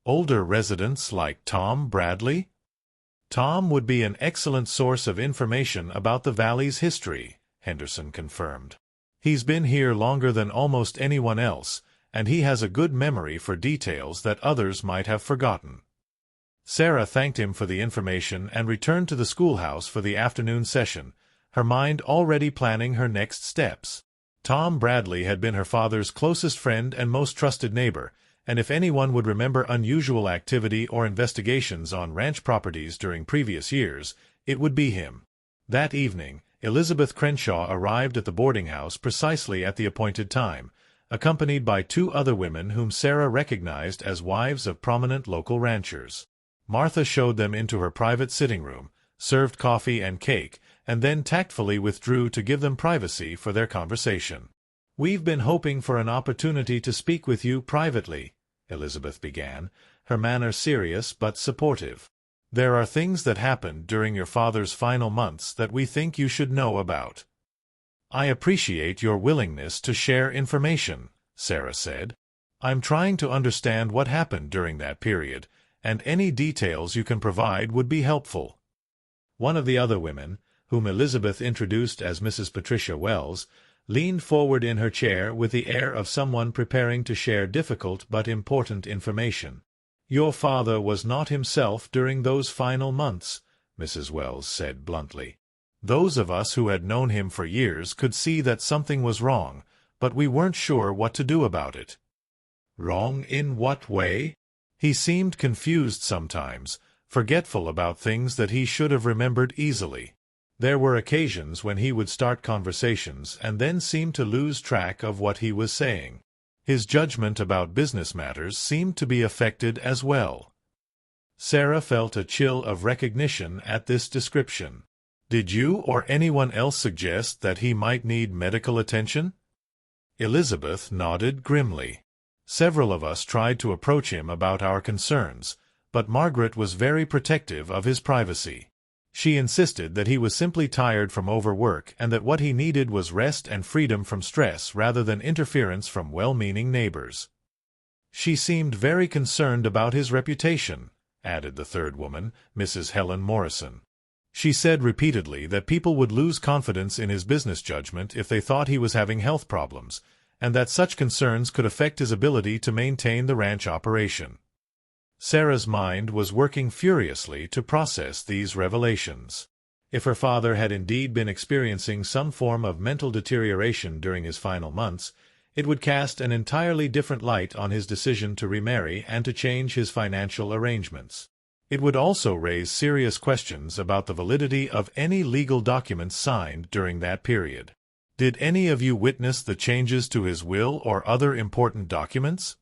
Older residents like Tom Bradley? "Tom would be an excellent source of information about the valley's history," Henderson confirmed. "He's been here longer than almost anyone else, and he has a good memory for details that others might have forgotten." Sarah thanked him for the information and returned to the schoolhouse for the afternoon session, her mind already planning her next steps. Tom Bradley had been her father's closest friend and most trusted neighbor, and if anyone would remember unusual activity or investigations on ranch properties during previous years, it would be him. That evening, Elizabeth Crenshaw arrived at the boarding house precisely at the appointed time, accompanied by 2 other women whom Sarah recognized as wives of prominent local ranchers. Martha showed them into her private sitting room, served coffee and cake, and then tactfully withdrew to give them privacy for their conversation. "We've been hoping for an opportunity to speak with you privately," Elizabeth began, her manner serious but supportive. "There are things that happened during your father's final months that we think you should know about." "I appreciate your willingness to share information," Sarah said. "I'm trying to understand what happened during that period, and any details you can provide would be helpful." One of the other women, whom Elizabeth introduced as Mrs. Patricia Wells, leaned forward in her chair with the air of someone preparing to share difficult but important information. "Your father was not himself during those final months," Mrs. Wells said bluntly. "Those of us who had known him for years could see that something was wrong, but we weren't sure what to do about it." "Wrong in what way?" "He seemed confused sometimes, forgetful about things that he should have remembered easily. There were occasions when he would start conversations and then seem to lose track of what he was saying. His judgment about business matters seemed to be affected as well." Sarah felt a chill of recognition at this description. "Did you or anyone else suggest that he might need medical attention?" Elizabeth nodded grimly. "Several of us tried to approach him about our concerns, but Margaret was very protective of his privacy. She insisted that he was simply tired from overwork and that what he needed was rest and freedom from stress rather than interference from well-meaning neighbors." "She seemed very concerned about his reputation," added the third woman, Mrs. Helen Morrison. "She said repeatedly that people would lose confidence in his business judgment if they thought he was having health problems, and that such concerns could affect his ability to maintain the ranch operation." Sarah's mind was working furiously to process these revelations. If her father had indeed been experiencing some form of mental deterioration during his final months, it would cast an entirely different light on his decision to remarry and to change his financial arrangements. It would also raise serious questions about the validity of any legal documents signed during that period. "Did any of you witness the changes to his will or other important documents?"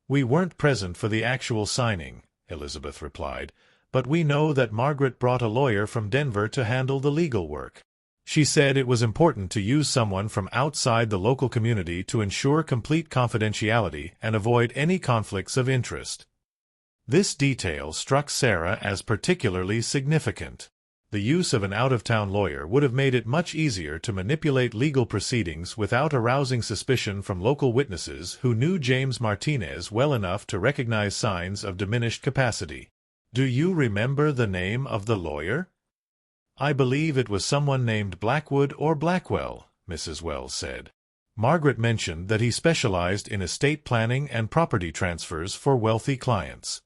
"We weren't present for the actual signing," Elizabeth replied, "but we know that Margaret brought a lawyer from Denver to handle the legal work. She said it was important to use someone from outside the local community to ensure complete confidentiality and avoid any conflicts of interest." This detail struck Sarah as particularly significant. The use of an out-of-town lawyer would have made it much easier to manipulate legal proceedings without arousing suspicion from local witnesses who knew James Martinez well enough to recognize signs of diminished capacity. "Do you remember the name of the lawyer?" "I believe it was someone named Blackwood or Blackwell," Mrs. Wells said. "Margaret mentioned that he specialized in estate planning and property transfers for wealthy clients."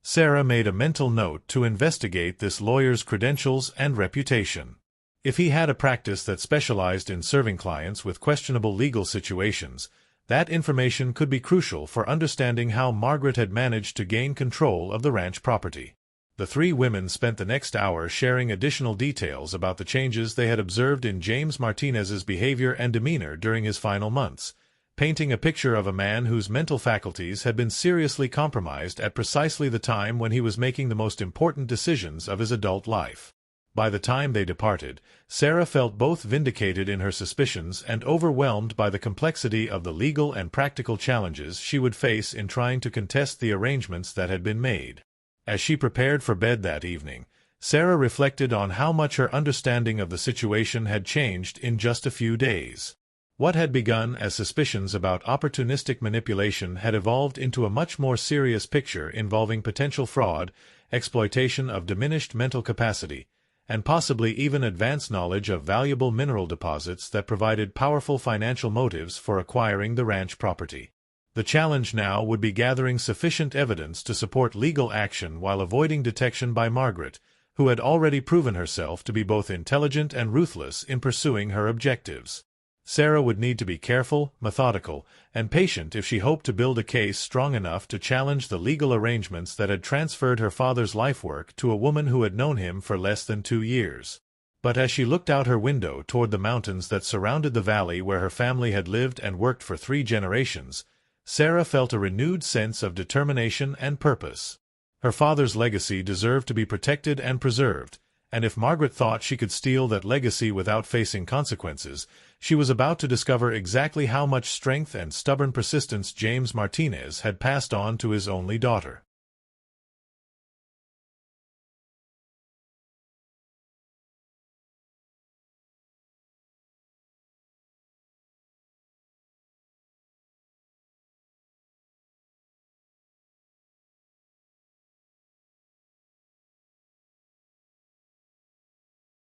Sarah made a mental note to investigate this lawyer's credentials and reputation. If he had a practice that specialized in serving clients with questionable legal situations, that information could be crucial for understanding how Margaret had managed to gain control of the ranch property. The 3 women spent the next hour sharing additional details about the changes they had observed in James Martinez's behavior and demeanor during his final months, painting a picture of a man whose mental faculties had been seriously compromised at precisely the time when he was making the most important decisions of his adult life. By the time they departed, Sarah felt both vindicated in her suspicions and overwhelmed by the complexity of the legal and practical challenges she would face in trying to contest the arrangements that had been made. As she prepared for bed that evening, Sarah reflected on how much her understanding of the situation had changed in just a few days. What had begun as suspicions about opportunistic manipulation had evolved into a much more serious picture involving potential fraud, exploitation of diminished mental capacity, and possibly even advanced knowledge of valuable mineral deposits that provided powerful financial motives for acquiring the ranch property. The challenge now would be gathering sufficient evidence to support legal action while avoiding detection by Margaret, who had already proven herself to be both intelligent and ruthless in pursuing her objectives. Sarah would need to be careful, methodical, and patient if she hoped to build a case strong enough to challenge the legal arrangements that had transferred her father's life work to a woman who had known him for less than 2 years. But as she looked out her window toward the mountains that surrounded the valley where her family had lived and worked for 3 generations, Sarah felt a renewed sense of determination and purpose. Her father's legacy deserved to be protected and preserved, and if Margaret thought she could steal that legacy without facing consequences, she was about to discover exactly how much strength and stubborn persistence James Martinez had passed on to his only daughter.